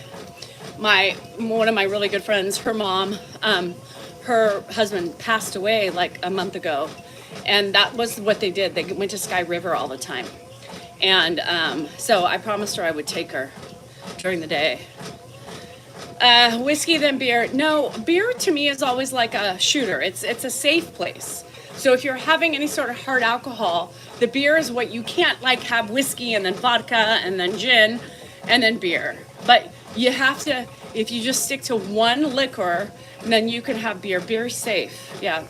of my really good friends, her mom, her husband passed away like a month ago. And that was what they did. They went to Sky River all the time. And so I promised her I would take her during the day. Whiskey then beer. No, beer to me is always like a shooter. It's a safe place. So if you're having any sort of hard alcohol, the beer is what you can't like have whiskey and then vodka and then gin and then beer. But you have to, if you just stick to one liquor, then you can have beer. Beer is safe. Yeah.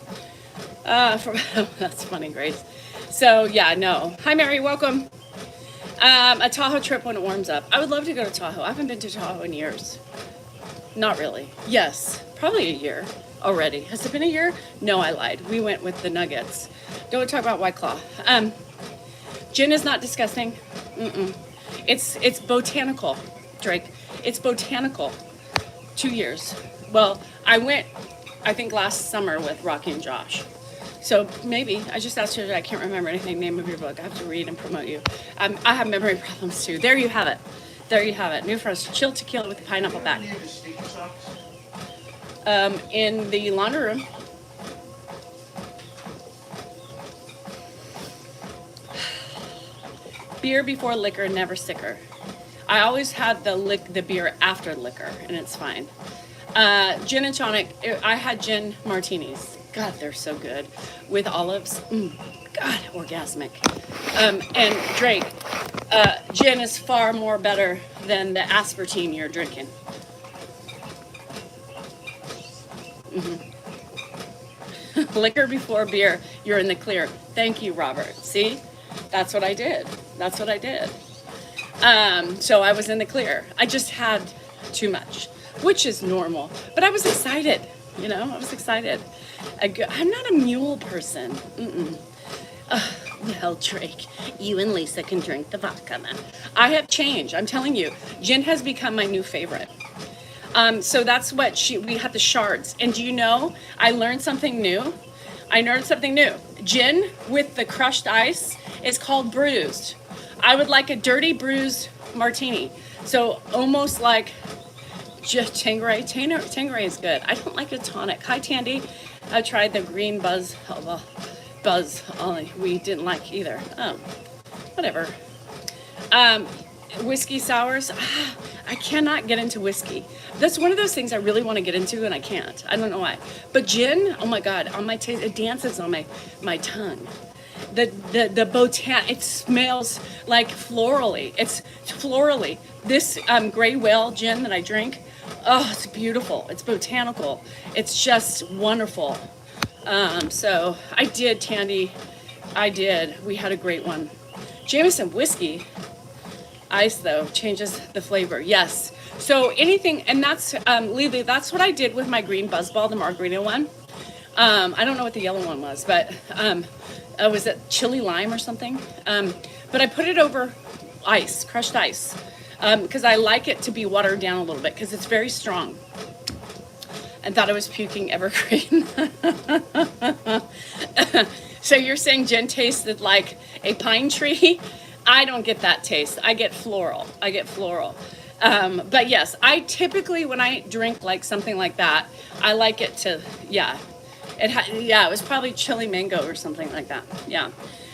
That's funny, Grace. So yeah, no. Hi, Mary. Welcome. A Tahoe trip when it warms up. I would love to go to Tahoe. I haven't been to Tahoe in years. Not really. Yes, probably a year already. Has it been a year? No, I lied. We went with the Nuggets. Don't talk about White Claw. Gin is not disgusting. It's botanical, Drake. It's botanical. 2 years. Well, I went, I think last summer with Rocky and Josh. So maybe, I just asked her, I can't remember anything, name of your book. I have to read and promote you. I have memory problems too. There you have it. There you have it. New Frost chilled tequila with the pineapple back. In the laundry room. Beer before liquor, never sicker. I always had the beer after liquor, and it's fine. Gin and tonic. I had gin martinis. God, they're so good with olives. God, orgasmic. And Drake, gin is far more better than the aspartame you're drinking. Liquor before beer, you're in the clear. Thank you, Robert. See, that's what I did. That's what I did. So I was in the clear. I just had too much, which is normal. But I was excited. I was excited. I'm not a mule person. Well, Drake, you and Lisa can drink the vodka then. I have changed. I'm telling you, gin has become my new favorite. So that's what we had the shards. And do you know, I learned something new. Gin with the crushed ice is called bruised. I would like a dirty bruised martini. So almost like just Tanqueray. Tanqueray is good. I don't like a tonic. Hi, Tandy. I tried the green buzz. We didn't like either. Whatever. Whiskey sours. I cannot get into whiskey. That's one of those things I really want to get into and I can't. I don't know why. But gin, oh my God, on my taste, it dances on my tongue. It smells like florally. It's florally. This gray whale gin that I drink, oh, it's beautiful. It's botanical. It's just wonderful. So I did, Tandy. I did. We had a great one. Jameson whiskey. Ice, though, changes the flavor. Yes. So anything, and that's, Lily, that's what I did with my green buzzball, the margarita one. I don't know what the yellow one was, but was it chili lime or something? But I put it over ice, crushed ice, because I like it to be watered down a little bit because it's very strong. And thought I was puking evergreen. So you're saying gin tasted like a pine tree? I don't get that taste. I get floral. But yes, I typically, when I drink like something like that, I like it to, it was probably chili mango or something like that. Yeah.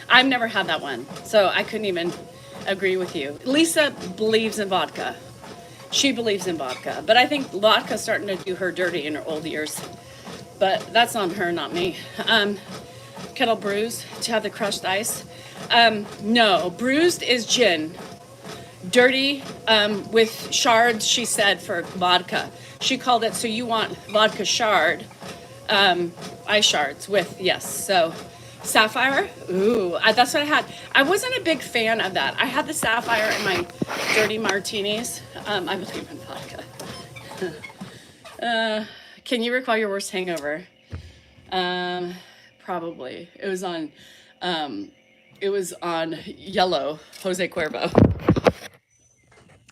I've never had that one, so I couldn't even agree with you. Lisa believes in vodka. She believes in vodka, but I think vodka's starting to do her dirty in her old years. But that's on her, not me. Kettle brews to have the crushed ice. No, bruised is gin. Dirty with shards, she said, for vodka. She called it, so you want vodka shard, ice shards with, yes. So sapphire, ooh, that's what I had. I wasn't a big fan of that. I had the sapphire in my dirty martinis. I believe in vodka. Can you recall your worst hangover? Probably. It was on Yellow, Jose Cuervo.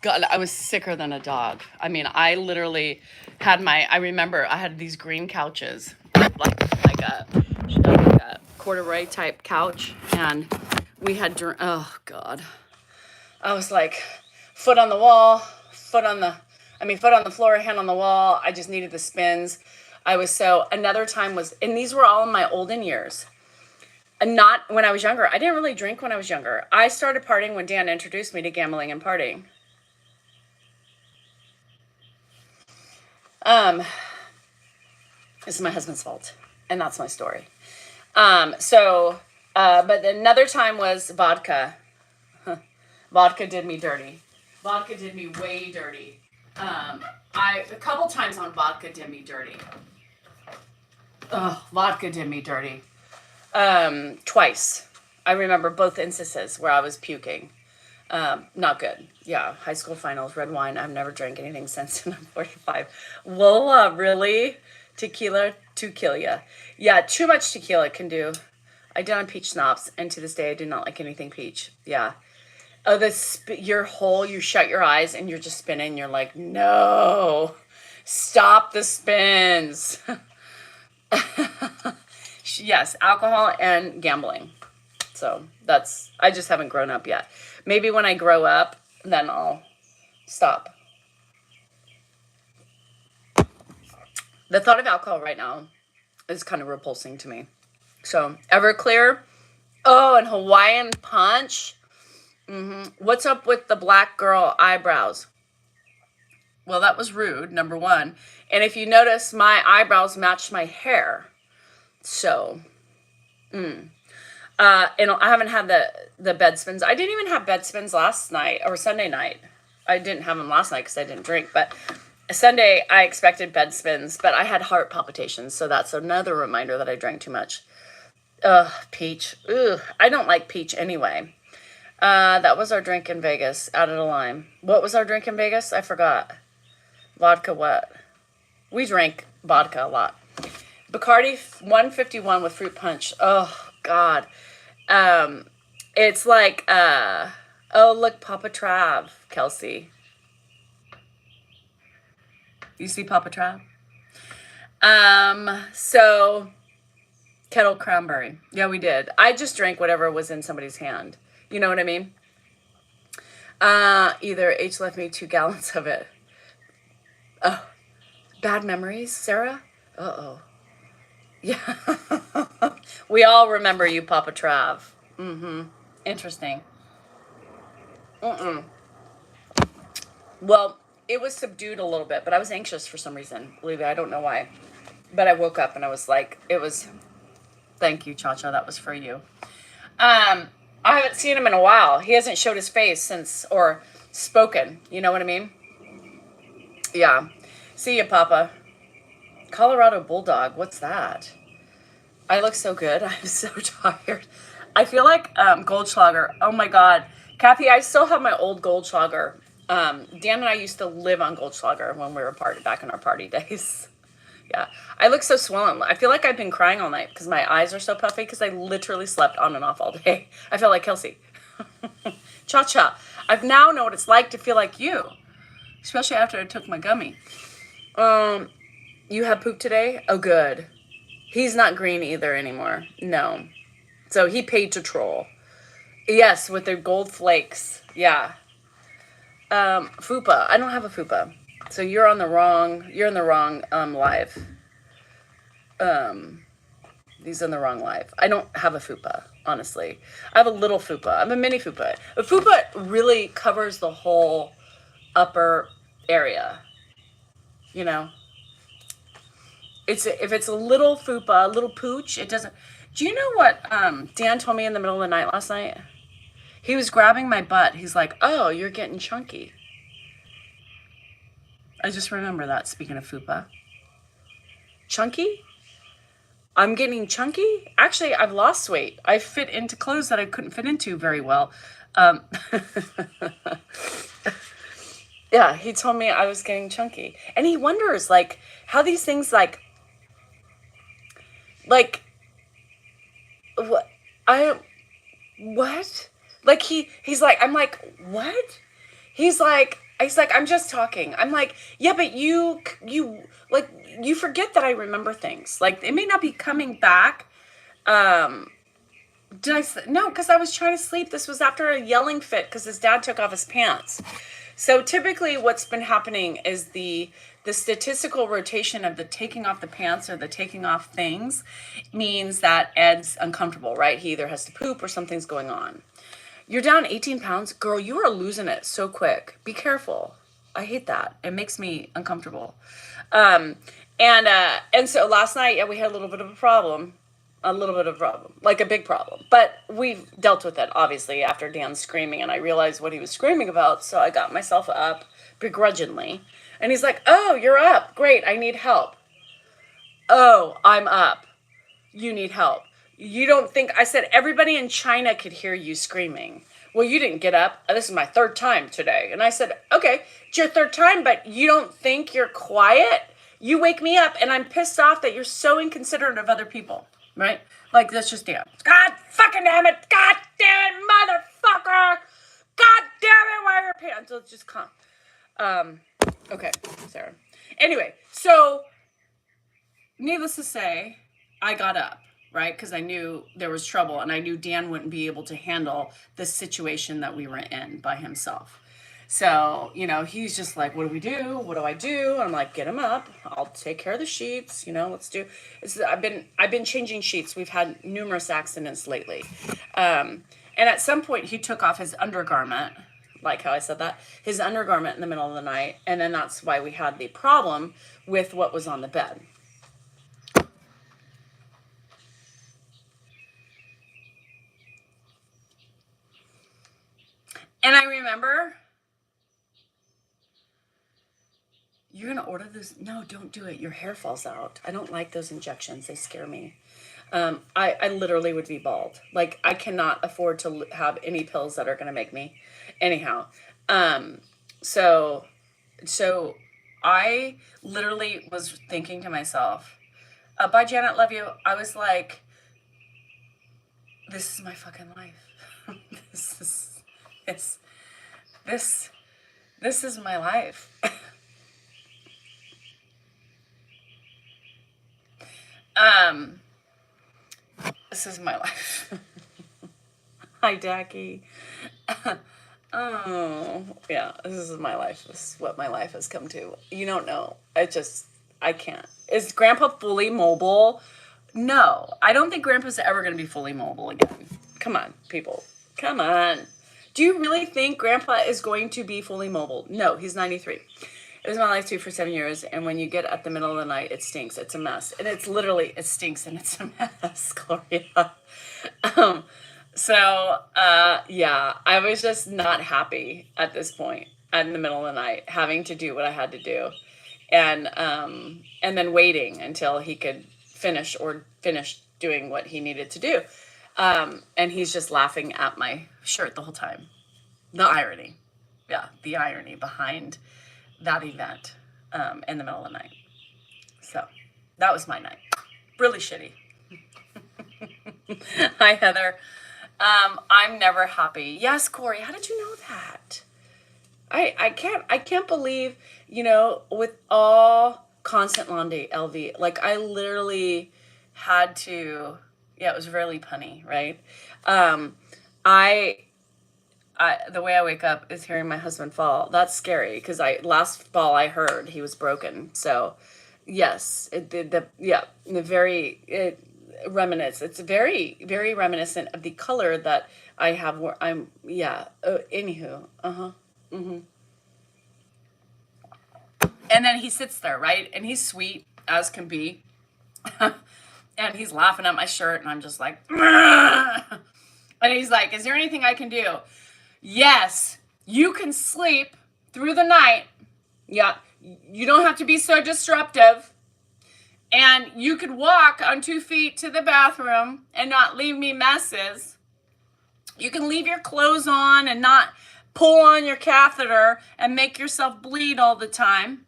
God, I was sicker than a dog. I mean, I literally I remember I had these green couches, like a corduroy type couch, and we had, oh God. I was like, foot on the wall, foot on the floor, hand on the wall. I just needed the spins. Another time was, and these were all in my olden years. And not when I was younger. I didn't really drink when I was younger. I started partying when Dan introduced me to gambling and partying. This is my husband's fault, and that's my story. But another time was vodka. Vodka did me dirty. Vodka did me way dirty. A couple times on vodka did me dirty. Vodka did me dirty. Twice. I remember both instances where I was puking. Not good. Yeah, high school finals, red wine. I've never drank anything since, and I'm 45. Lola, really? Tequila to kill ya. Yeah, too much tequila can do. I did on peach schnapps, and to this day I do not like anything peach. Yeah. Oh, you shut your eyes and you're just spinning. You're like, no, stop the spins. Yes, alcohol and gambling. So I just haven't grown up yet. Maybe when I grow up, then I'll stop. The thought of alcohol right now is kind of repulsing to me. So Everclear. Oh, and Hawaiian Punch. What's up with the black girl eyebrows? Well, that was rude, number one. And if you notice, my eyebrows matched my hair. So, and I haven't had the bed spins. I didn't even have bed spins last night or Sunday night. I didn't have them last night because I didn't drink. But Sunday, I expected bed spins, but I had heart palpitations. So that's another reminder that I drank too much. Peach. Ugh, I don't like peach anyway. That was our drink in Vegas. Added a lime. What was our drink in Vegas? I forgot. Vodka what? We drank vodka a lot. Bacardi 151 with fruit punch. Oh, God. It's like, oh, look, Papa Trav, Kelsey. You see Papa Trav? So, kettle cranberry. Yeah, we did. I just drank whatever was in somebody's hand. You know what I mean? Either H left me 2 gallons of it. Oh, bad memories, Sarah? Uh-oh. Yeah. We all remember you, Papa Trav. Interesting. Well, it was subdued a little bit, but I was anxious for some reason. Believe it, I don't know why. But I woke up and I was like, thank you, Cha-Cha, that was for you. I haven't seen him in a while. He hasn't showed his face or spoken. You know what I mean? Yeah. See ya, Papa. Colorado Bulldog. What's that? I look so good. I'm so tired. I feel like Goldschlager. Oh, my God. Kathy, I still have my old Goldschlager. Dan and I used to live on Goldschlager when we were back in our party days. Yeah. I look so swollen. I feel like I've been crying all night because my eyes are so puffy because I literally slept on and off all day. I feel like Kelsey. Cha-cha. I've now know what it's like to feel like you. Especially after I took my gummy. You had poop today? Oh, good. He's not green either anymore. No. So he paid to troll. Yes, with their gold flakes. Yeah. Fupa. I don't have a fupa. So you're in the wrong live. He's in the wrong life. I don't have a fupa, honestly. I have a little fupa. I have a mini fupa. A fupa really covers the whole upper area. You know, if it's a little fupa, a little pooch, it doesn't. Do you know what Dan told me in the middle of the night last night? He was grabbing my butt. He's like, "Oh, you're getting chunky." I just remember that. Speaking of fupa, chunky. I'm getting chunky. Actually, I've lost weight. I fit into clothes that I couldn't fit into very well. Um, yeah, he told me I was getting chunky, and he wonders like how these things like what I what like he's like I'm like what he's like I'm just talking. I'm like, yeah, but you like you forget that I remember things. Like it may not be coming back. Um no, because I was trying to sleep. This was after a yelling fit because his dad took off his pants. So typically what's been happening is the statistical rotation of the taking off the pants or the taking off things means that Ed's uncomfortable, right? He either has to poop or something's going on. You're down 18 pounds. Girl, you are losing it so quick. Be careful. I hate that. It makes me uncomfortable. Um, and so last night, yeah, we had a little bit of a problem. A little bit of a problem. Like a big problem. But we've dealt with it, obviously, after Dan's screaming. And I realized what he was screaming about. So I got myself up begrudgingly. And he's like, "Oh, you're up. Great. I need help." "Oh, I'm up. You need help. You don't think," I said, "everybody in China could hear you screaming." "Well, you didn't get up. This is my third time today." And I said, "Okay, it's your third time, but you don't think you're quiet? You wake me up and I'm pissed off that you're so inconsiderate of other people, right? Like, that's just damn. God fucking damn it. God damn it, motherfucker. God damn it, why are your pants?" Let's just calm. Okay, Sarah. Anyway, so needless to say, I got up, right? Because I knew there was trouble and I knew Dan wouldn't be able to handle the situation that we were in by himself. So, he's just like, "What do we do? What do I do?" I'm like, "Get him up. I'll take care of the sheets. Let's do." I've been changing sheets. We've had numerous accidents lately. And at some point he took off his undergarment, like how I said that, his undergarment in the middle of the night. And then that's why we had the problem with what was on the bed. And I remember, "You're going to order this?" "No, don't do it. Your hair falls out. I don't like those injections. They scare me." I literally would be bald. Like, I cannot afford to have any pills that are going to make me. Anyhow, um, so, so I literally was thinking to myself, "Bye, Janet, love you." I was like, this is my fucking life. this is, this, this, this is my life. um, this is my life. Hi, Jackie. Oh, yeah, this is my life. This is what my life has come to. You don't know. I can't. Is Grandpa fully mobile? No, I don't think Grandpa's ever going to be fully mobile again. Come on, people. Come on. Do you really think Grandpa is going to be fully mobile? No, he's 93. It was my life too for 7 years. And when you get at the middle of the night, it stinks. It's a mess. And it stinks and it's a mess, Gloria. Um, yeah, I was just not happy at this point in the middle of the night, having to do what I had to do. And then waiting until he could finish doing what he needed to do. And he's just laughing at my shirt the whole time. The irony. Yeah, the irony behind that event in the middle of the night. So that was my night. Really shitty. Hi, Heather. I'm never happy. Yes, Corey, how did you know that? I can't believe, with all constant laundry, LV, like I literally had to, yeah, it was really punny, right? I the way I wake up is hearing my husband fall. That's scary because last fall I heard he was broken. So yes, it did reminisce. It's very, very reminiscent of the color that I have where I'm, yeah. Anywho, mm-hmm. And then he sits there, right? And he's sweet as can be. And he's laughing at my shirt, and I'm just like, and he's like, is there anything I can do? Yes, you can sleep through the night. Yeah, you don't have to be so disruptive. And you could walk on 2 feet to the bathroom and not leave me messes. You can leave your clothes on and not pull on your catheter and make yourself bleed all the time.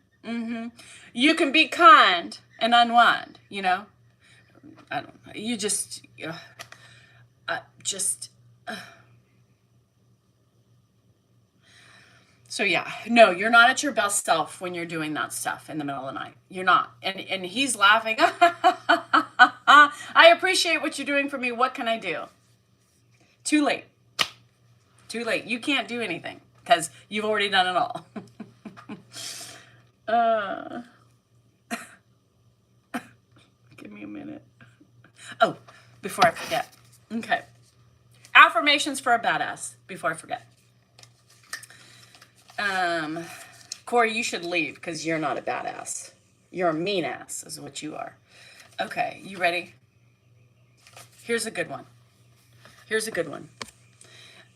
You can be kind and unwind, you know. I don't know. You just, So yeah, no, you're not at your best self when you're doing that stuff in the middle of the night. You're not. And he's laughing. I appreciate what you're doing for me. What can I do? Too late. Too late. You can't do anything because you've already done it all. Give me a minute. Oh, before I forget. Okay. Affirmations for a badass before I forget. Corey, you should leave because you're not a badass. You're a mean ass is what you are. Okay, you ready? Here's a good one.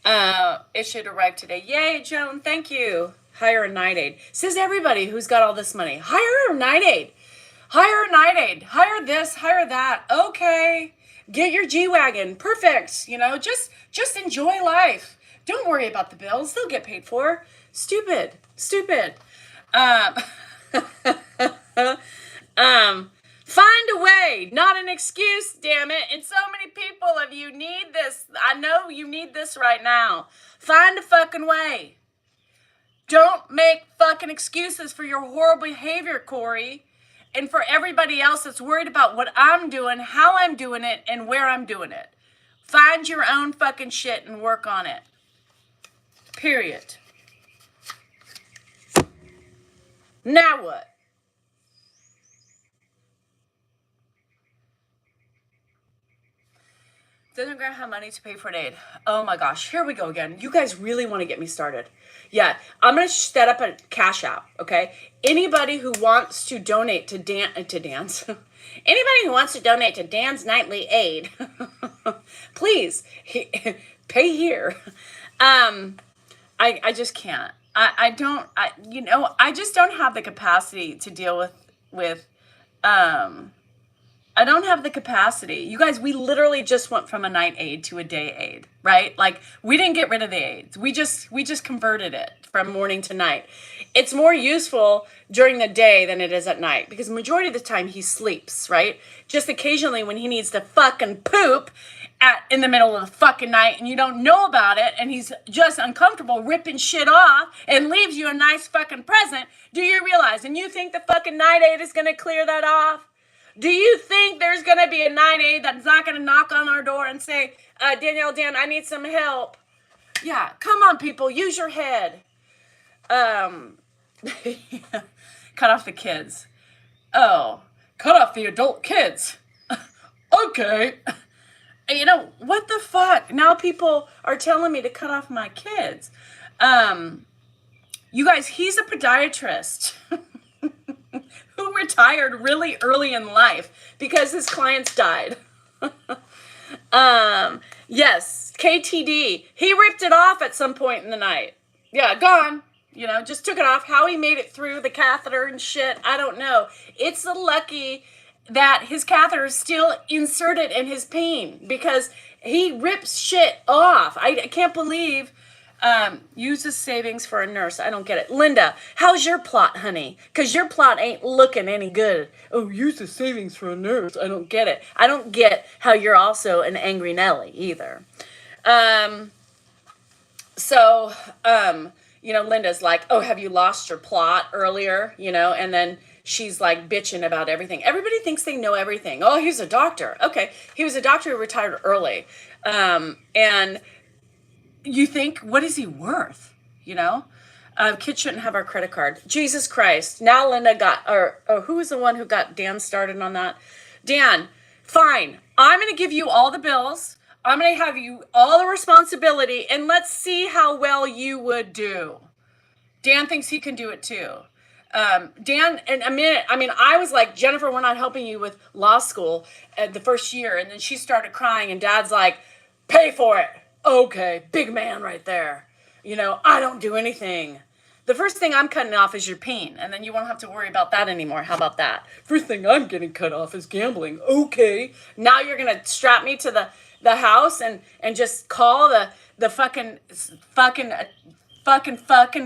It should arrive today. Yay, Joan, thank you. Hire a night aid. Says everybody who's got all this money. Hire a night aid. Hire this, hire that. Okay. Get your G-Wagon. Perfect. You know, just enjoy life. Don't worry about the bills. They'll get paid for. Stupid. Find a way, not an excuse, damn it. And so many people of you need this. I know you need this right now. Find a fucking way. Don't make fucking excuses for your horrible behavior, Corey. And for everybody else that's worried about what I'm doing, how I'm doing it, and where I'm doing it. Find your own fucking shit and work on it. Period. Now what? Doesn't Grant have money to pay for an aid? Oh my gosh, here we go again. You guys really want to get me started. Yeah, I'm going to set up a cash app, okay? Anybody who wants to donate to dance, anybody who wants to donate to Dan's nightly aid, please, pay here. I just can't. I just don't have the capacity to deal with I don't have the capacity. You guys, we literally just went from a night aid to a day aid, right? Like, we didn't get rid of the aids. We just converted it from morning to night. It's more useful during the day than it is at night because the majority of the time he sleeps, right? Just occasionally when he needs to fucking poop in the middle of the fucking night and you don't know about it and he's just uncomfortable ripping shit off and leaves you a nice fucking present, do you realize? And you think the fucking night aid is going to clear that off? Do you think there's going to be a night aid that's not going to knock on our door and say, Dan, I need some help? Yeah, come on, people, use your head. Cut off the kids. Oh, cut off the adult kids. Okay. You know, what the fuck? Now people are telling me to cut off my kids. You guys, he's a podiatrist. Who retired really early in life because his clients died. Yes, KTD. He ripped it off at some point in the night. Yeah, gone. You know, just took it off. How he made it through the catheter and shit, I don't know. It's lucky that his catheter is still inserted in his peen because he rips shit off. I can't believe... uses savings for a nurse. I don't get it. Linda, how's your plot, honey? Because your plot ain't looking any good. Oh, use the savings for a nurse. I don't get it. I don't get how you're also an angry Nelly either. Linda's like, oh, have you lost your plot earlier? You know, and then she's like bitching about everything. Everybody thinks they know everything. Oh, he's a doctor. Okay. He was a doctor who retired early. And you think, what is he worth? You know, kids shouldn't have our credit card. Jesus Christ. Now Linda got, or who was the one who got Dan started on that? Dan, Fine. I'm going to give you all the bills. I'm going to have you all the responsibility, and let's see how well you would do. Dan thinks he can do it too. Dan, in a minute, I mean, I was like, Jennifer, we're not helping you with law school the first year. And then she started crying, and Dad's like, pay for it. Okay, big man right there. You know, I don't do anything. The first thing I'm cutting off is your peen, and then you won't have to worry about that anymore. How about that? First thing I'm getting cut off is gambling. Okay. Now you're going to strap me to the house and just call the fucking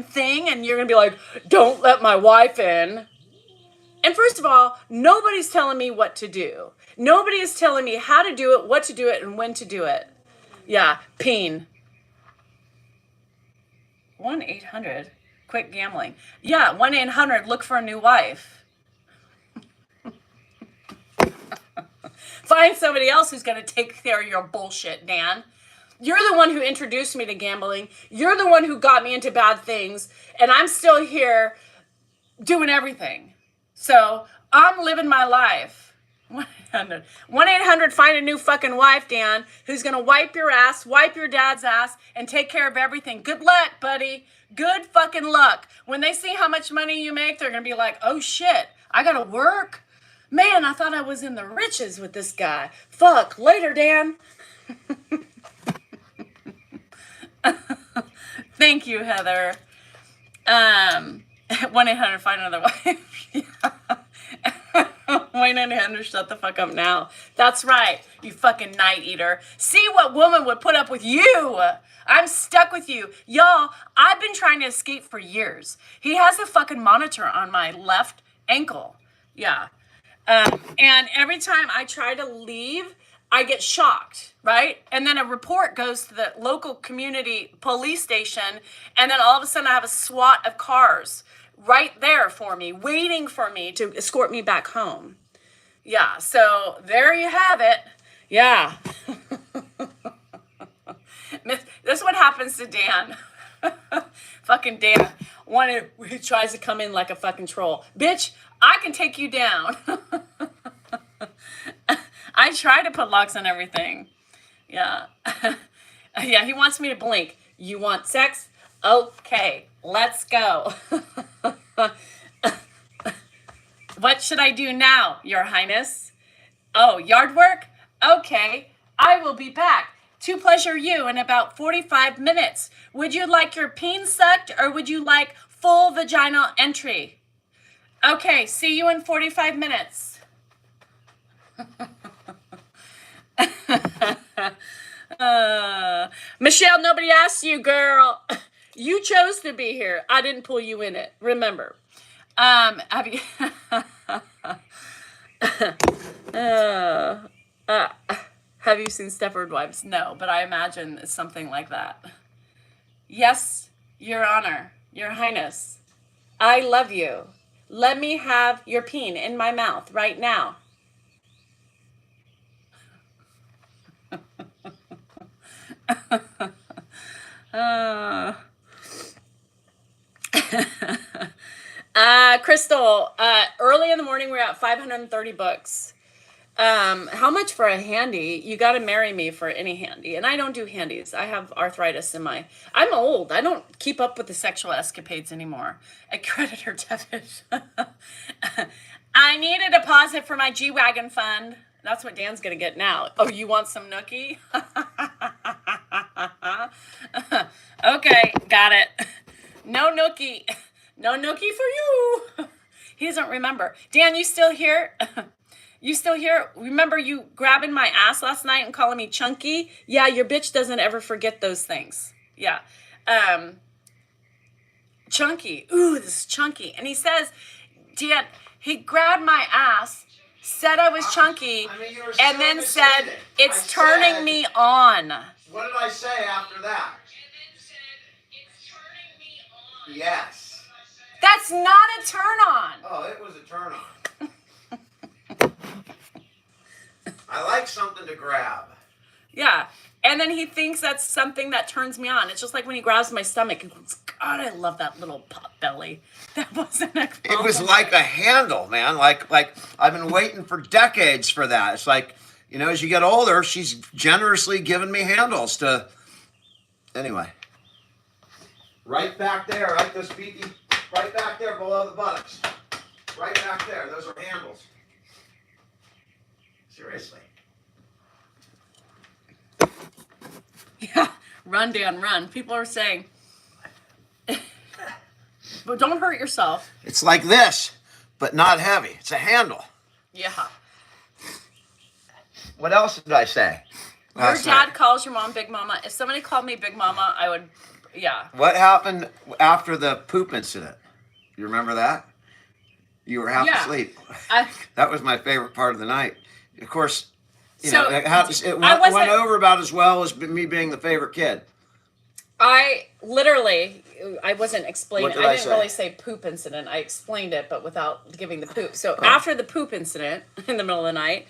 thing, and you're gonna be like, don't let my wife in. And first of all, nobody's telling me what to do. Nobody is telling me how to do it, what to do it, and when to do it. Yeah, peen. 1-800 quit gambling. Yeah, 1-800 look for a new wife. Find somebody else who's gonna take care of your bullshit, Dan. You're the one who introduced me to gambling. You're the one who got me into bad things. And I'm still here doing everything. So I'm living my life. 1-800 find a new fucking wife, Dan, who's going to wipe your ass, wipe your dad's ass, and take care of everything. Good luck, buddy. Good fucking luck. When they see how much money you make, they're going to be like, oh shit, I got to work. Man, I thought I was in the riches with this guy. Fuck. Later, Dan. Thank you, Heather. 1-800 find another wife. 1-800 shut the fuck up now. That's right, you fucking night eater. See what woman would put up with you. I'm stuck with you. Y'all, I've been trying to escape for years. He has a fucking monitor on my left ankle. Yeah. And every time I try to leave, I get shocked, right? And then a report goes to the local community police station, and then all of a sudden I have a SWAT of cars right there for me, waiting for me to escort me back home. Yeah, so there you have it. Yeah. This is what happens to Dan. Fucking Dan. He tries to come in like a fucking troll. Bitch, I can take you down. I try to put locks on everything. Yeah. Yeah, he wants me to blink. You want sex? Okay, let's go. What should I do now, Your Highness? Oh, yard work? Okay, I will be back to pleasure you in about 45 minutes. Would you like your peen sucked, or would you like full vaginal entry? Okay, see you in 45 minutes. Michelle, nobody asked you, girl. You chose to be here. I didn't pull you in it. Remember. Have you have you seen Stepford Wives? No, but I imagine it's something like that. Yes, Your Honor, Your Highness. I love you. Let me have your peen in my mouth right now. Crystal, early in the morning we're at 530 books. How much for a handy? You got to marry me for any handy. And I don't do handies. I have arthritis in I'm old. I don't keep up with the sexual escapades anymore. A credit or debit. I need a deposit for my G-Wagon fund. That's what Dan's going to get now. Oh, you want some nookie? Okay, got it. No nookie. No nookie for you. He doesn't remember. Dan, you still here? You still here? Remember you grabbing my ass last night and calling me chunky? Yeah, your bitch doesn't ever forget those things. Yeah. Chunky. Ooh, this is chunky. And he says, Dan, he grabbed my ass, said I was chunky, and then said, it's turning me on. What did I say after that? Yes. That's not a turn on. Oh, it was a turn on. I like something to grab. Yeah. And then he thinks that's something that turns me on. It's just like when he grabs my stomach. And goes, God, I love that little pot belly. That wasn't a compliment. It was like a handle, man. Like I've been waiting for decades for that. It's like you know, as you get older, she's generously given me handles to. Anyway, right back there, right this beaky, right back there below the buttocks, right back there. Those are handles. Seriously. Yeah, run, Dan, run. People are saying, but don't hurt yourself. It's like this, but not heavy. It's a handle. Yeah. What else did I say? Your dad calls your mom Big Mama. If somebody called me Big Mama, I would, yeah. What happened after the poop incident? You remember that? You were half asleep. That was my favorite part of the night. Of course, you know, it went over about as well as me being the favorite kid. I wasn't explaining. I didn't really say poop incident. I explained it, but without giving the poop. So after the poop incident in the middle of the night,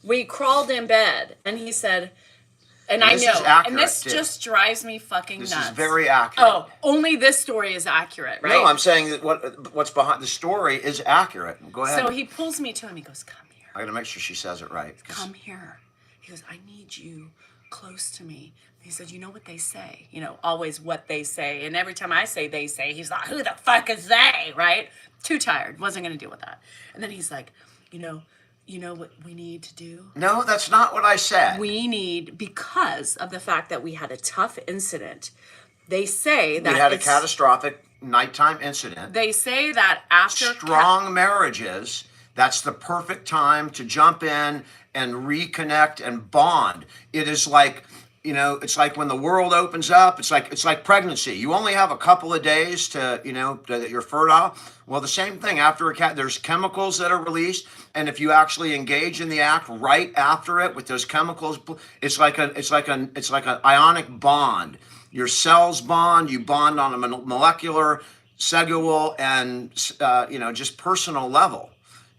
we crawled in bed, and he said, and I know, and this just drives me fucking nuts. This is very accurate. Oh, only this story is accurate, right? No, I'm saying that what's behind the story is accurate. Go ahead. So he pulls me to him. He goes, "Come here." I got to make sure she says it right. Come here. He goes, "I need you close to me." He said, "You know what they say? You know, always what they say." And every time I say they say, he's like, "Who the fuck is they?" Right? Too tired. Wasn't going to deal with that. And then he's like, you know what we need to do? No, that's not what I said. We need, because of the fact that we had a tough incident, they say that we had a catastrophic nighttime incident. They say that after strong marriages, that's the perfect time to jump in and reconnect and bond. It is like, you know, it's like when the world opens up, it's like pregnancy. You only have a couple of days to, you know, that you're fertile. Well, the same thing after there's chemicals that are released, and if you actually engage in the act right after it with those chemicals, it's like an ionic bond. Your cells bond. You bond on a molecular, cellular, and you know, just personal level.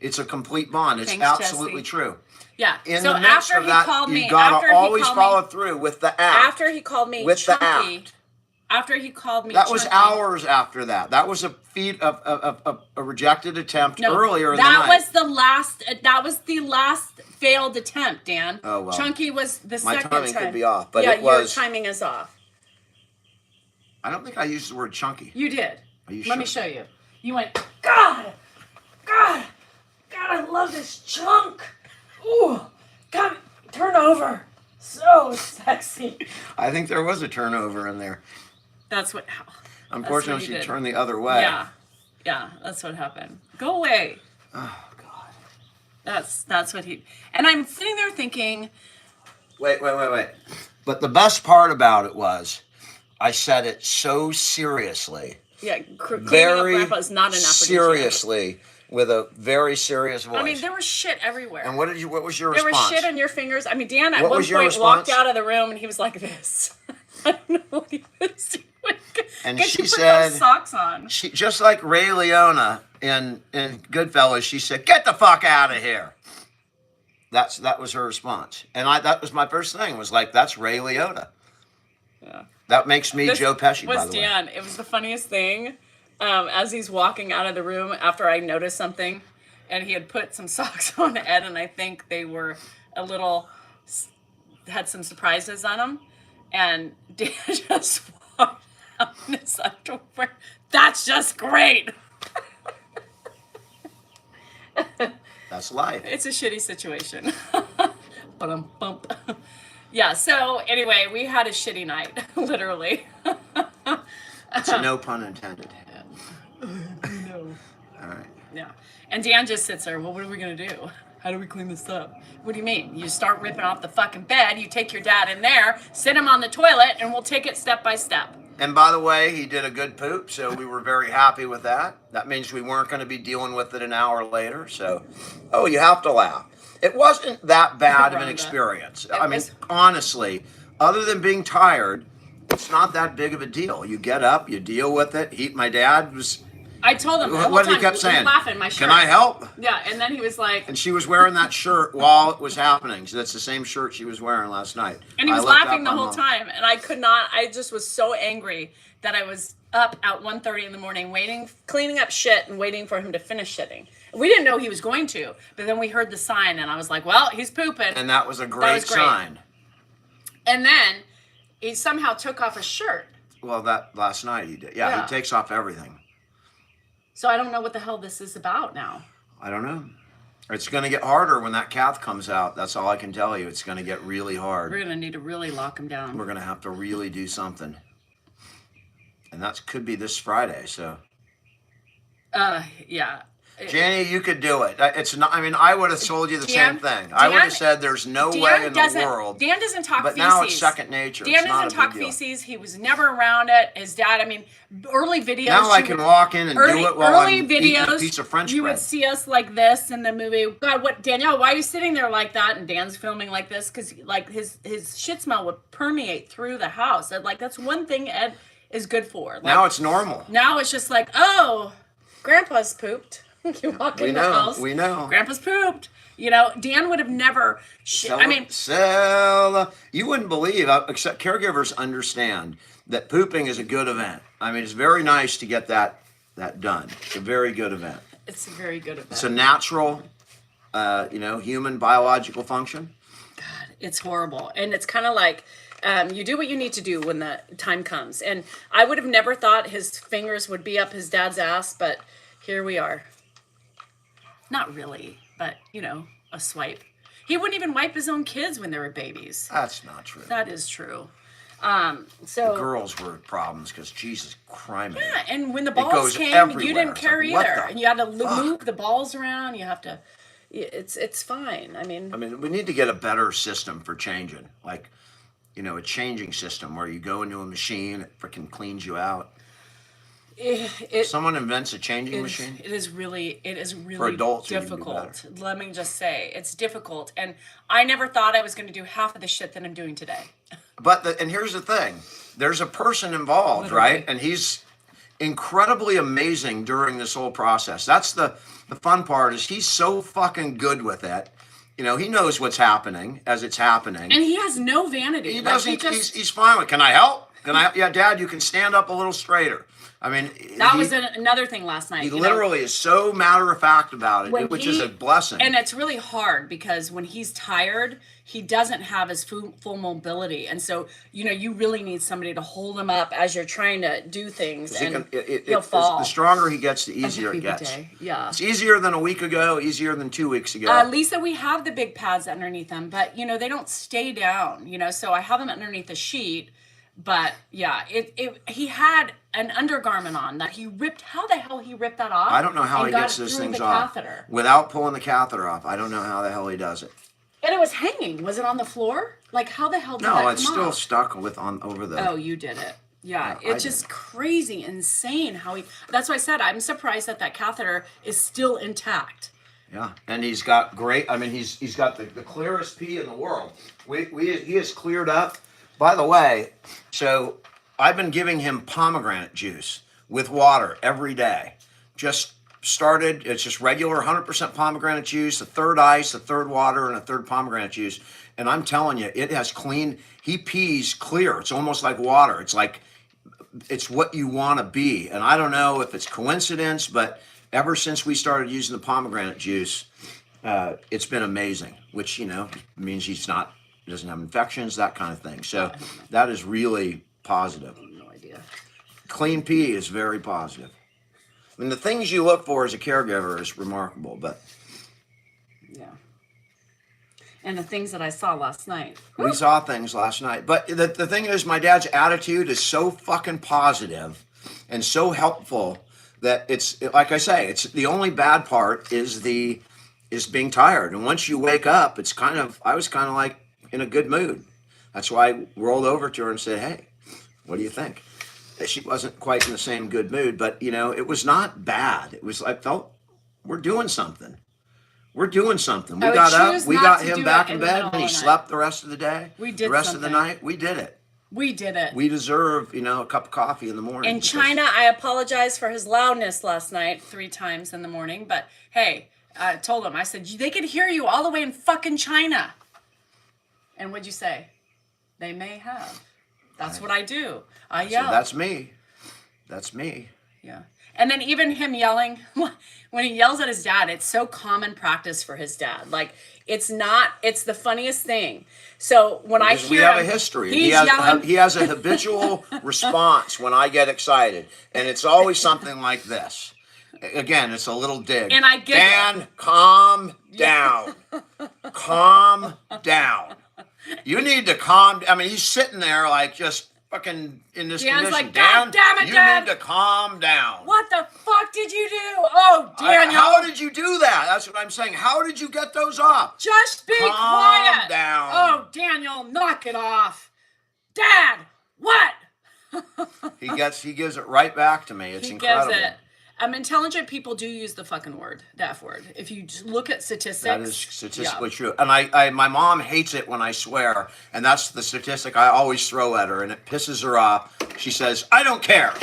It's a complete bond. It's absolutely Jesse. True. Yeah. In so the midst after of that, called me, you gotta always follow through with the act. After he called me with chunky, the act. After he called me that was chunky, hours after that. That was a a rejected attempt earlier in the night. That was the last failed attempt, Dan. Oh, well. Chunky was the My second timing time. could be off, but yeah, it was. your timing is off. I don't think I used the word chunky. You did. Are you Let me show you. You went, God, I love this chunk. Ooh, God, turn over. So sexy. I think there was a turnover in there. That's what. Unfortunately, she turned the other way. Yeah, that's what happened. Go away. Oh God. That's what he. And I'm sitting there thinking. Wait. But the best part about it was, I said it so seriously. Yeah, cleaning up is not enough. Seriously, with a very serious voice. I mean, there was shit everywhere. And what was your response? There was shit on your fingers. I mean, Dan at one point walked out of the room and he was like this. I don't know what he was doing. And she said, put those socks on. She just like Ray Liotta in Goodfellas. She said, "Get the fuck out of here." That was her response, and that was my first thing. Was like, that's Ray Liotta. Yeah. That makes me Joe Pesci, by the way. Dan. It was the funniest thing. As he's walking out of the room after I noticed something, and he had put some socks on Ed, and I think they were had some surprises on them, and Dan just walked out in his underwear. That's just great. That's life. It's a shitty situation. Bump. Yeah, so anyway, we had a shitty night, literally. It's a no pun intended. No. All right. Yeah. And Dan just sits there, well, what are we going to do? How do we clean this up? What do you mean? You start ripping off the fucking bed, you take your dad in there, sit him on the toilet, and we'll take it step by step. And by the way, he did a good poop, so we were very happy with that. That means we weren't going to be dealing with it an hour later, so, you have to laugh. It wasn't that bad of an experience. I mean, honestly, other than being tired, it's not that big of a deal. You get up, you deal with it. My dad was... I told him the whole what time, he kept saying, laughing, my shirt. "Can I help?" Yeah, and then he was like... And she was wearing that shirt while it was happening. So that's the same shirt she was wearing last night. And he was laughing the whole time. And I could not... I just was so angry that I was up at 1:30 in the morning cleaning up shit and waiting for him to finish shitting. We didn't know he was going to, but then we heard the sign, and I was like, well, he's pooping. And that was a great sign. And then he somehow took off his shirt. Well, that last night he did. Yeah, he takes off everything. So I don't know what the hell this is about now. I don't know. It's going to get harder when that cath comes out. That's all I can tell you. It's going to get really hard. We're going to need to really lock him down. We're going to have to really do something. And that could be this Friday, so. Yeah. Janie, you could do it. It's not. I mean, I would have told you the same thing. I would have said there's no way in the world. Dan doesn't talk but feces. Now it's second nature. Dan doesn't talk feces. He was never around it. His dad. I mean, early videos. Now I can walk in and do it while I'm eating a piece of French bread. You would see us like this in the movie. God, what, Danielle? Why are you sitting there like that? And Dan's filming like this because like his shit smell would permeate through the house. And, like that's one thing Ed is good for. Like, now it's normal. Now it's just like, oh, Grandpa's pooped. You walk in the house. We know. Grandpa's pooped. You know, Dan would have never. You wouldn't believe. Except caregivers understand that pooping is a good event. I mean, it's very nice to get that done. It's a very good event. It's a very good event. It's a natural, human biological function. God, it's horrible, and it's kind of like. You do what you need to do when the time comes. And I would have never thought his fingers would be up his dad's ass, but here we are. Not really, but, a swipe. He wouldn't even wipe his own kids when they were babies. That's not true. That is true. The girls were problems because Jesus Christ. Yeah, and when the balls came, you didn't care either. And you had to move the balls around. You have to, it's fine. I mean, we need to get a better system for changing. Like, a changing system where you go into a machine, it freaking cleans you out. Someone invents a changing machine. It is really for adults, difficult. Let me just say, it's difficult, and I never thought I was going to do half of the shit that I'm doing today. And here's the thing: there's a person involved, right? And he's incredibly amazing during this whole process. That's the fun part is he's so fucking good with it. He knows what's happening as it's happening, and he has no vanity. He doesn't. He's fine with. Can I help? Yeah, Dad, you can stand up a little straighter. I mean, that was another thing last night. He literally is so matter of fact about it, which is a blessing. And it's really hard because when he's tired, he doesn't have his full mobility, and so you really need somebody to hold him up as you're trying to do things, and he'll fall. The stronger he gets, the easier it gets. Yeah, it's easier than a week ago, easier than 2 weeks ago. At least that we have the big pads underneath them, but they don't stay down. So I have them underneath the sheet. But yeah, he had an undergarment on that he ripped. How the hell he ripped that off? I don't know how he gets those things off without pulling the catheter off. I don't know how the hell he does it. And it was hanging. Was it on the floor? Like how the hell did that come off? No, it's still stuck over the. Oh, you did it. Yeah, it's just crazy, insane how he. That's why I said I'm surprised that catheter is still intact. Yeah, and he's got great. I mean, he's got the clearest pee in the world. He has cleared up. By the way, so I've been giving him pomegranate juice with water every day. Just started, it's just regular 100% pomegranate juice, a third ice, a third water, and a third pomegranate juice. And I'm telling you, it has he pees clear. It's almost like water. It's what you want to be. And I don't know if it's coincidence, but ever since we started using the pomegranate juice, it's been amazing, which, means he doesn't have infections, that kind of thing. So that is really positive. I have no idea. Clean pee is very positive. I mean, the things you look for as a caregiver is remarkable, but... Yeah. And the things that I saw last night. We saw things last night. But the thing is, my dad's attitude is so fucking positive and so helpful that it's, like I say, it's the only bad part is being tired. And once you wake up, I was kind of like, in a good mood. That's why I rolled over to her and said, "Hey, what do you think?" She wasn't quite in the same good mood, but it was not bad. It was, I felt we're doing something. We got up, we got him back in bed, and he slept the rest of the day. We did the rest of the night. We did it. We deserve, a cup of coffee in the morning. In China, I apologize for his loudness last night 3 times in the morning, but hey, I told him, I said, they could hear you all the way in fucking China. And what'd you say? They may have. That's what I do. I yell. So that's me. Yeah. And then even him yelling, when he yells at his dad, it's so common practice for his dad. Like, it's the funniest thing. So when I Because we hear have a him, history. he's yelling. He has a habitual response when I get excited, and it's always something like this. Again, it's a little dig. And I giggle. Dan, calm down. Calm down. You need to calm. I mean, he's sitting there like just fucking in this Dan's condition. like, God damn it, you Dad. need to calm down. What the fuck did you do? Oh, Daniel. How did you do that? That's what I'm saying. How did you get those off? Just be Calm quiet. down. Oh, Daniel, knock it off. Dad, what? He gives it right back to me. It's incredible. Gives it. Intelligent people do use the fucking word, the F word. If you just look at statistics. That is statistically true. And my mom hates it when I swear, and that's the statistic I always throw at her, and it pisses her off. She says, I don't care.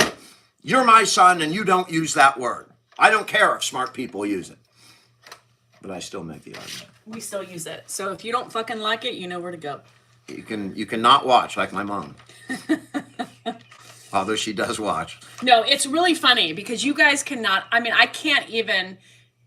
You're my son, and you don't use that word. I don't care if smart people use it. But I still make the argument. We still use it. So if you don't fucking like it, you know where to go. You can not watch like my mom. Although she does watch. No, it's really funny because you guys cannot. I mean, I can't even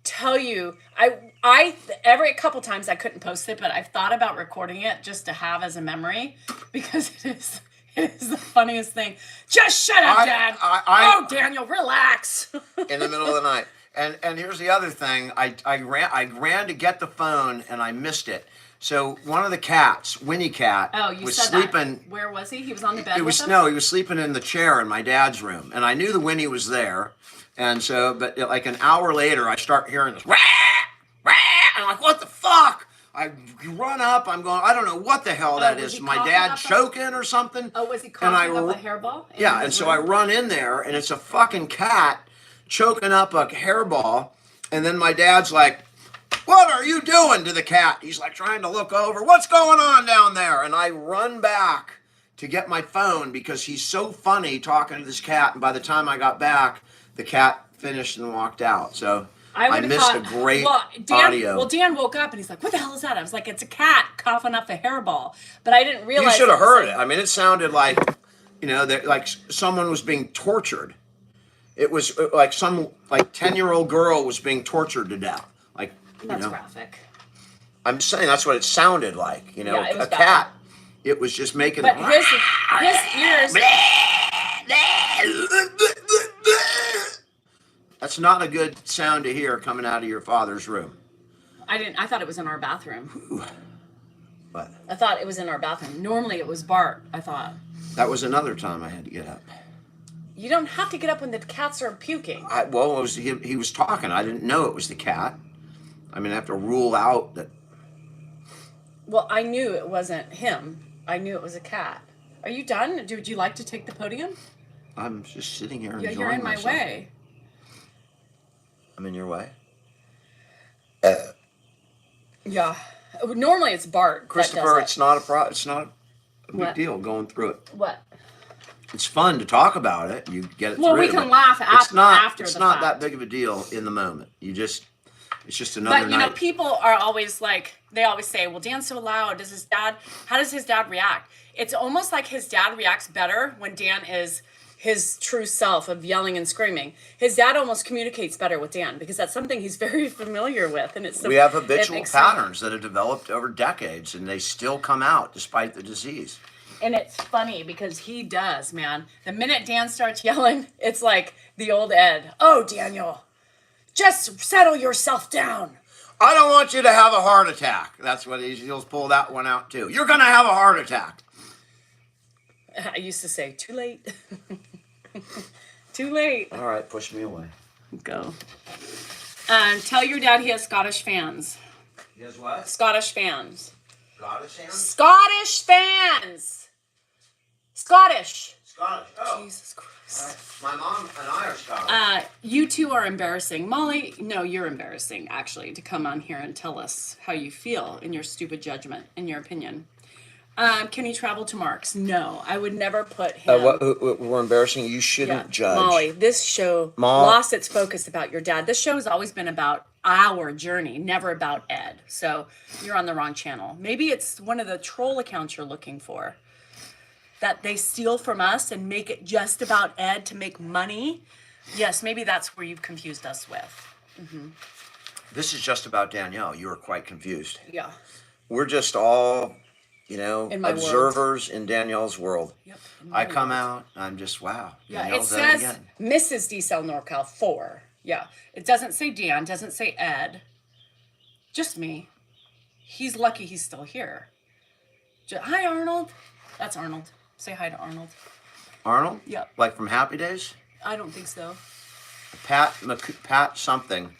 tell you. I every couple times I couldn't post it, but I've thought about recording it just to have as a memory because it is the funniest thing. Just shut up, Dad. Oh, Daniel, relax. In the middle of the night. And here's the other thing. I ran to get the phone and I missed it. So one of the cats, Winnie Cat, was sleeping. That. Where was he? He was on the bed with him? No, he was sleeping in the chair in my dad's room. And I knew the Winnie was there. And so, but like an hour later, I start hearing this, rah, rah. I'm like, what the fuck? I run up. I'm going, I don't know what the hell that is. My dad choking or something. Oh, was he coughing up a hairball? Yeah, and so I run in there, and it's a fucking cat choking up a hairball. And then my dad's like, what are you doing to the cat? He's like trying to look over. What's going on down there? And I run back to get my phone because he's so funny talking to this cat. And by the time I got back, the cat finished and walked out. So I missed a great audio. Well, Dan woke up and he's like, what the hell is that? I was like, it's a cat coughing up a hairball. But I didn't realize. You should have heard it. I mean, it sounded like, like someone was being tortured. It was like some 10-year-old girl was being tortured to death. That's graphic. I'm saying that's what it sounded like. Yeah, it was a cat. It was just making. But his ears. That's not a good sound to hear coming out of your father's room. I thought it was in our bathroom. What? I thought it was in our bathroom. Normally it was Bart, I thought. That was another time I had to get up. You don't have to get up when the cats are puking. He was talking. I didn't know it was the cat. I mean, I have to rule out that. Well, I knew it wasn't him. I knew it was a cat. Are you done? Would you like to take the podium? I'm just sitting here enjoying You're in myself. my way. I'm in your way? Yeah. Normally it's Bart. Christopher, it's not a big What? deal going through it. What? It's fun to talk about it. You get it through. Well, we can laugh after It's not the fact. that big of a deal in the moment. It's just another night. But people are always like, they always say, well, Dan's so loud. How does his dad react? It's almost like his dad reacts better when Dan is his true self of yelling and screaming. His dad almost communicates better with Dan because that's something he's very familiar with. And we have habitual patterns that have developed over decades and they still come out despite the disease. And it's funny because he does, man. The minute Dan starts yelling, it's like the old Ed. Oh, Daniel. Just settle yourself down. I don't want you to have a heart attack. That's what he'll pull that one out too. You're going to have a heart attack. I used to say, too late. Too late. All right, push me away. Go. Tell your dad he has Scottish fans. He has what? Scottish fans. Scottish fans? Scottish fans. Scottish. Scottish. Oh. Jesus Christ. My mom and I are Scottish. You two are embarrassing. Molly, no, you're embarrassing, actually, to come on here and tell us how you feel in your stupid judgment, in your opinion. Can he travel to Mark's? No, I would never put him. We're embarrassing. You shouldn't judge. Molly, this show lost its focus about your dad. This show has always been about our journey, never about Ed. So you're on the wrong channel. Maybe it's one of the troll accounts you're looking for. That they steal from us and make it just about Ed to make money. Yes, maybe that's where you've confused us with. This is just about Danielle. You are quite confused. Yeah. We're just all, In my world. observers in Danielle's world. Yep. I come out, I'm just, wow. Yeah, it Danielle's at it says again. Mrs. D-Cell NorCal 4. Yeah. It doesn't say Dan, doesn't say Ed. Just me. He's lucky he's still here. Hi, Arnold. That's Arnold. Say hi to Arnold. Arnold? Yep. Like from Happy Days? I don't think so. Pat something.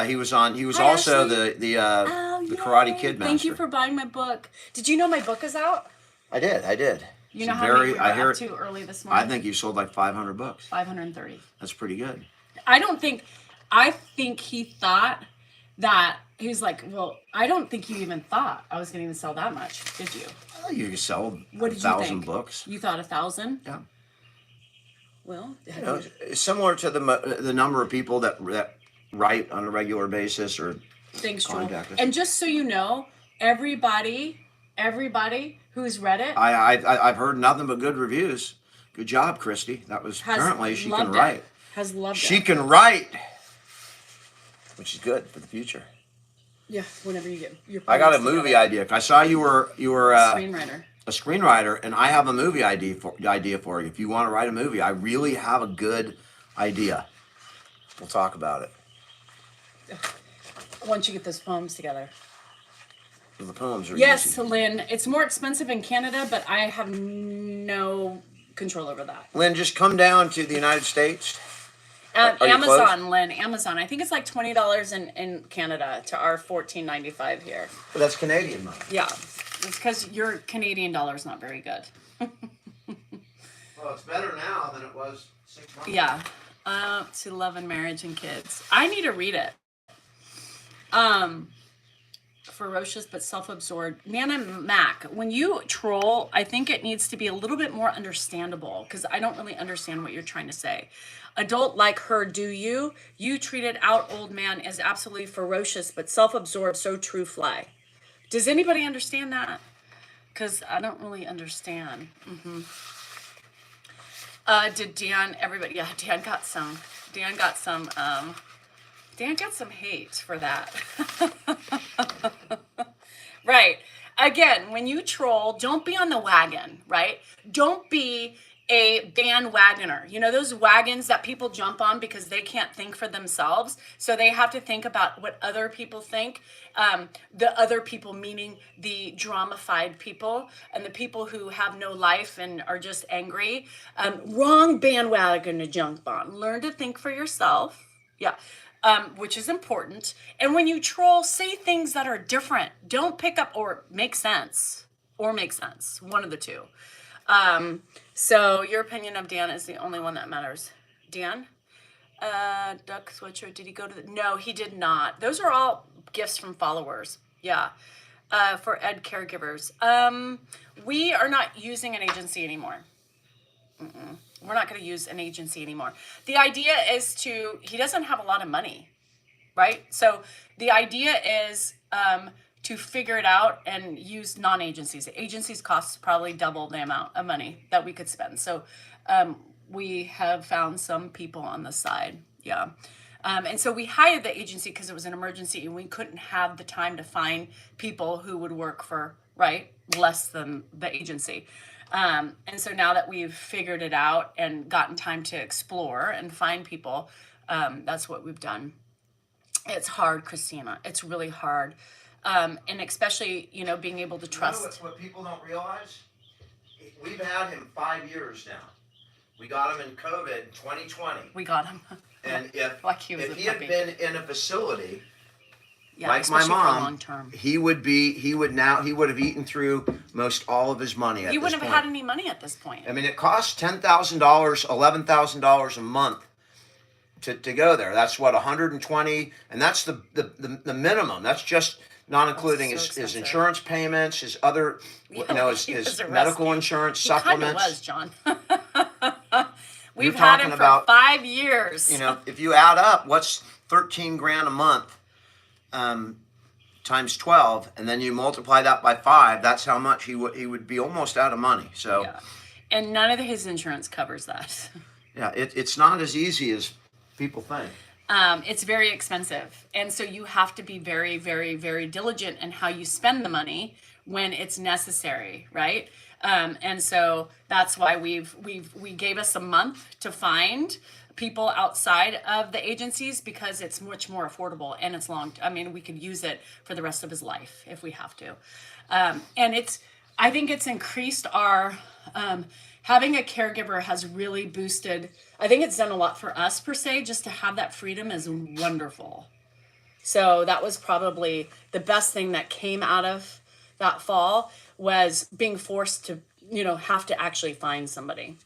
He was on. He was Hi, also Ashley. the Yay. Karate Kid master. Thank you for buying my book. Did you know my book is out? I did. You know how many we I were hear up it. to early this morning? I think you sold like 500 books. 530. That's pretty good. I think he thought that, he was like, well, I don't think you even thought I was going to even sell that much, did you? Well, you could sell What did you 1,000 think? books. You thought 1,000? Yeah. Well, It's similar to the number of people that write on a regular basis or thanks, Joel. contact us. And just so you know, everybody who's read it I've heard nothing but good reviews. Good job, Christy. That was has apparently she can loved write. it. Has loved She it. can write, which is good for the future. Yeah, whenever you get your I got a plans movie together. idea. I saw you were Screenwriter. a screenwriter, and I have a movie idea for you. If you want to write a movie, I really have a good idea. We'll talk about it. Once you get those poems together. The poems are Yes, easy. Lynn. It's more expensive in Canada, but I have no control over that. Lynn, just come down to the United States. Are you Amazon, close? Lynn. Amazon. I think it's like $20 in Canada to our $14.95 here. But that's Canadian money. Yeah, it's because your Canadian dollar's not very good. Well, it's better now than it was 6 months ago. Yeah. To Love and Marriage and Kids. I need to read it. Ferocious but self-absorbed. Nana Mac, when you troll, I think it needs to be a little bit more understandable because I don't really understand what you're trying to say. Adult like her, do you? You treated out old man as absolutely ferocious but self-absorbed, so true fly. Does anybody understand that? Because I don't really understand. Did Dan, everybody, yeah, Dan got some hate for that. Right. Again, when you troll, don't be on the wagon, right? Don't be a bandwagoner. You know, those wagons that people jump on because they can't think for themselves. So they have to think about what other people think. The other people meaning the dramified people and the people who have no life and are just angry. Wrong bandwagon to jump on. Learn to think for yourself. Yeah. Which is important. And when you troll, say things that are different. Don't pick up or make sense. One of the two. So your opinion of Dan is the only one that matters. Dan? Duck sweatshirt, did he go to the... No, he did not. Those are all gifts from followers. Yeah. For Ed caregivers. We are not using an agency anymore. We're not going to use an agency anymore. The idea is he doesn't have a lot of money, right? So the idea is to figure it out and use non-agencies. Agencies cost probably double the amount of money that we could spend. So we have found some people on the side, yeah. And so we hired the agency because it was an emergency and we couldn't have the time to find people who would work for, right, less than the agency. And so now that we've figured it out and gotten time to explore and find people, that's what we've done. It's hard, Christina. It's really hard. And especially, being able to trust. What people don't realize, we've had him 5 years now. We got him in COVID 2020. We got him. And if, like he was if a he had puppy. been in a facility, Yeah, like my especially for mom, long term. he would have eaten through most all of his money at He this wouldn't point. have had any money at this point. I mean, it costs $10,000, $11,000 a month to go there. That's what, 120, and that's the minimum. That's just not including so his expensive. insurance payments, his other, his He was medical insurance, He supplements. kind of was, John. We've You're had talking him for about, 5 years. if you add up, what's 13 grand a month times 12, and then you multiply that by 5, that's how much he would be almost out of money. So Yeah. And none of his insurance covers that. Yeah, it's not as easy as people think. It's very expensive. And so you have to be very, very, very diligent in how you spend the money when it's necessary, right? And so that's why we gave us a month to find people outside of the agencies, because it's much more affordable and it's long. I mean, we could use it for the rest of his life if we have to. And I think it's increased our, having a caregiver has really boosted, I think it's done a lot for us per se, just to have that freedom is wonderful. So that was probably the best thing that came out of that fall, was being forced to, have to actually find somebody.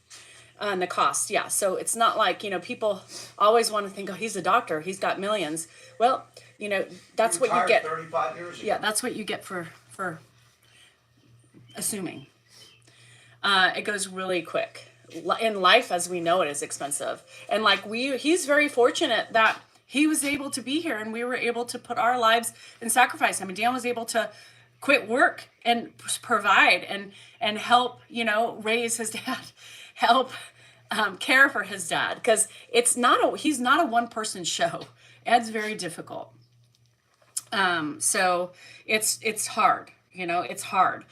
And the cost, yeah. So it's not like, people always want to think, oh, he's a doctor, he's got millions. Well, that's what you get. 35 years ago. Yeah, that's what you get for assuming. It goes really quick. In life, as we know it, is expensive. And he's very fortunate that he was able to be here and we were able to put our lives in sacrifice. I mean, Dan was able to quit work and provide and help, raise his dad, help care for his dad. Because he's not a one-person show. Ed's very difficult. So it's hard, it's hard.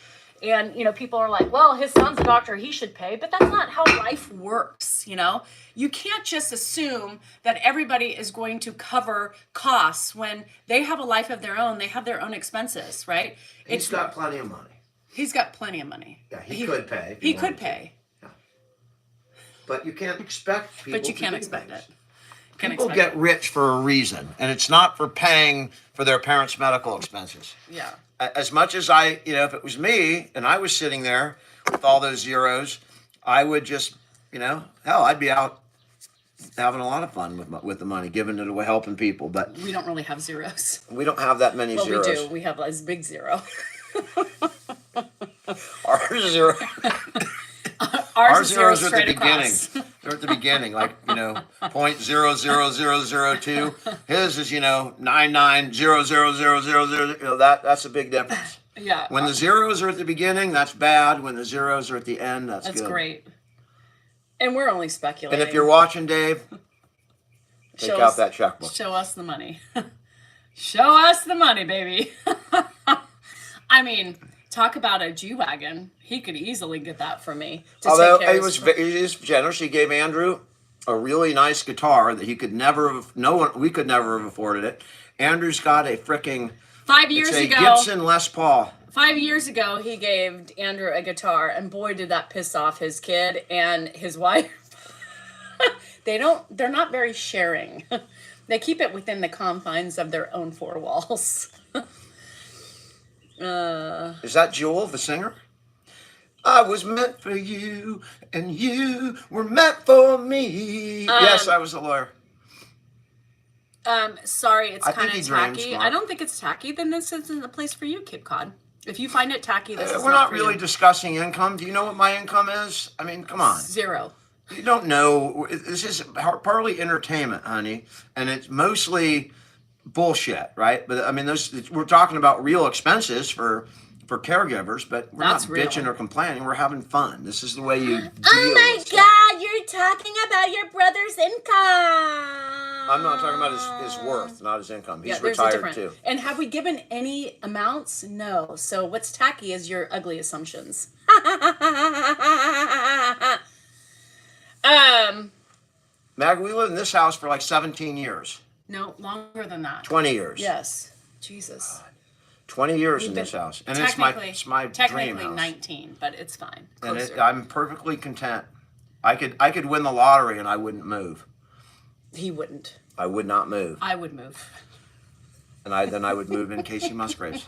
And, people are like, well, his son's a doctor, he should pay. But that's not how life works, You can't just assume that everybody is going to cover costs when they have a life of their own. They have their own expenses, right? He's got plenty of money. He's got plenty of money. Yeah, he could pay. He could pay. Yeah. But you can't expect people But you can't expect things. it. People get rich for a reason, and it's not for paying for their parents' medical expenses. Yeah. As much as if it was me and I was sitting there with all those zeros, I would just, hell, I'd be out having a lot of fun with the money, giving it away, helping people. But we don't really have zeros. We don't have that many zeros. Well, we do. We have a big zero. Our zero. Our zeros are at the beginning. They're at the beginning, like, 0.000002. His is, 9900000. That's a big difference. Yeah. When the zeros are at the beginning, that's bad. When the zeros are at the end, that's good. That's great. And we're only speculating. And if you're watching, Dave, take out that checkbook. Show us the money. Show us the money, baby. I mean, talk about a G-Wagon. He could easily get that for me. Although he was generous. He gave Andrew a really nice guitar that we could never have afforded it. Andrew's got a freaking 5 years ago Gibson Les Paul. 5 years ago, he gave Andrew a guitar, and boy, did that piss off his kid and his wife. They're not very sharing. They keep it within the confines of their own four walls. Is that Jewel, the singer? I was meant for you, and you were meant for me. Yes, I was a lawyer. Sorry, it's kind of tacky. Smart. I don't think it's tacky. Then this isn't the place for you, Cape Cod. If you find it tacky, this is we're not for really you. discussing income. Do you know what my income is? I mean, come on. 0. You don't know. This is partly entertainment, honey, and it's mostly bullshit, right? But I mean, we're talking about real expenses for caregivers, but we're That's not bitching real. or complaining. We're having fun. This is the way you deal Oh my with stuff. God, you're talking about your brother's income. I'm not talking about his worth, not his income. He's there's a retired different. too. And have we given any amounts? No. So what's tacky is your ugly assumptions. Mag, we lived in this house for like 17 years. No, longer than that. 20 years. Yes. Jesus. 20 years in We've this been- house. And it's my dream Technically house. 19, but it's fine. And Closer. I'm perfectly content. I could win the lottery and I wouldn't move. He wouldn't. I would not move. I would move. And then I would move in Casey Musgraves.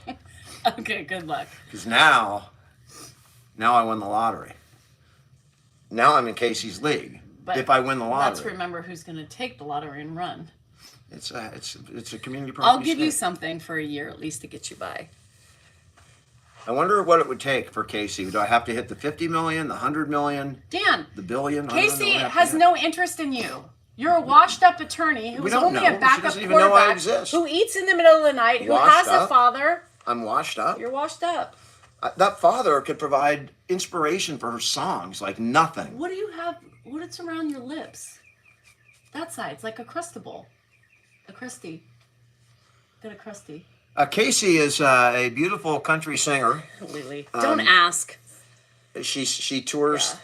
Okay, good luck. Because now I won the lottery. Now I'm in Casey's league. But if I win the lottery. let's remember who's going to take the lottery and run. It's a community property. I'll give you state. something for a year at least to get you by. I wonder what it would take for Casey. Do I have to hit the 50 million, the 100 million, Dan, the billion? Casey has no interest in you. You're a washed-up attorney who's don't only know. a She backup doesn't even know I quarterback exist. who eats in the middle of the night, who Washed has a up? father. I'm washed up. You're washed up. That father could provide inspiration for her songs like nothing. What do you have? What's around your lips? That side, it's like a crustable. A crusty. Got a crusty. Casey is a beautiful country singer. Lily, don't ask. She tours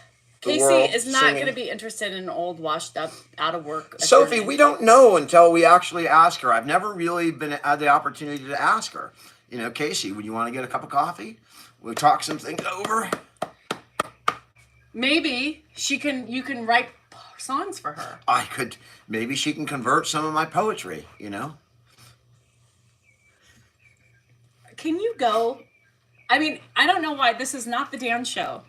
the Casey world is not singing. going to be interested in an old, washed up, out of work. Sophie, attorney. we don't know until we actually ask her. I've never really had the opportunity to ask her. You know, Casey, would you want to get a cup of coffee? We'll talk some things over. Maybe you can write songs for her. I could, maybe she can convert some of my poetry, you know? Can you go? I mean, I don't know why this is not the Dan show.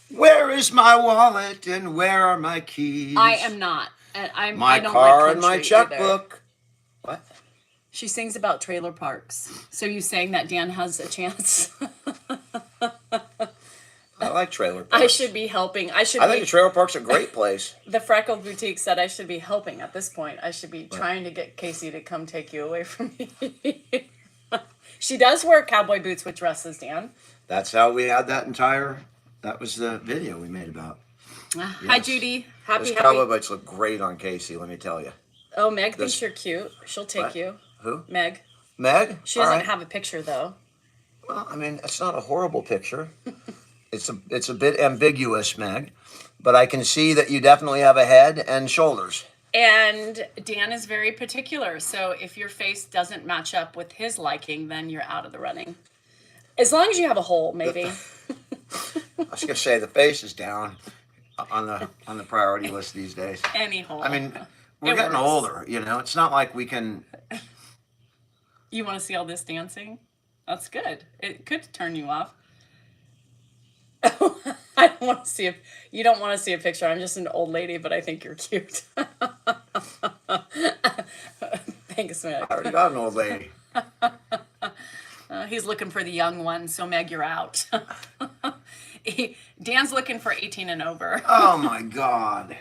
Where is my wallet and where are my keys? I am not. And My I don't car like and my country checkbook. either. What? She sings about trailer parks. So you saying that Dan has a chance? I like trailer parks. I should be helping. I think the trailer park's a great place. The Freckled Boutique said I should be helping at this point. I should be trying to get Casey to come take you away from me. She does wear cowboy boots with dresses, Dan. That's how we had that was the video we made about. Hi, Judy. Those cowboy boots look great on Casey, let me tell you. Oh, Meg thinks you're cute. She'll take What? you. Who? Meg. Meg? She doesn't have a picture, though. Well, I mean, it's not a horrible picture. It's a bit ambiguous, Meg. But I can see that you definitely have a head and shoulders. And Dan is very particular. So if your face doesn't match up with his liking, then you're out of the running. As long as you have a hole, maybe. I was gonna say the face is down on the priority list these days. Any hole. I mean, we're It getting works. older, you know. It's not like we can. You want to see all this dancing? That's good. It could turn you off. I don't want to see a. You don't want to see a picture. I'm just an old lady, but I think you're cute. Thanks, Meg. I already got an old lady. He's looking for the young one, so Meg, you're out. Dan's looking for 18 and over. Oh my God.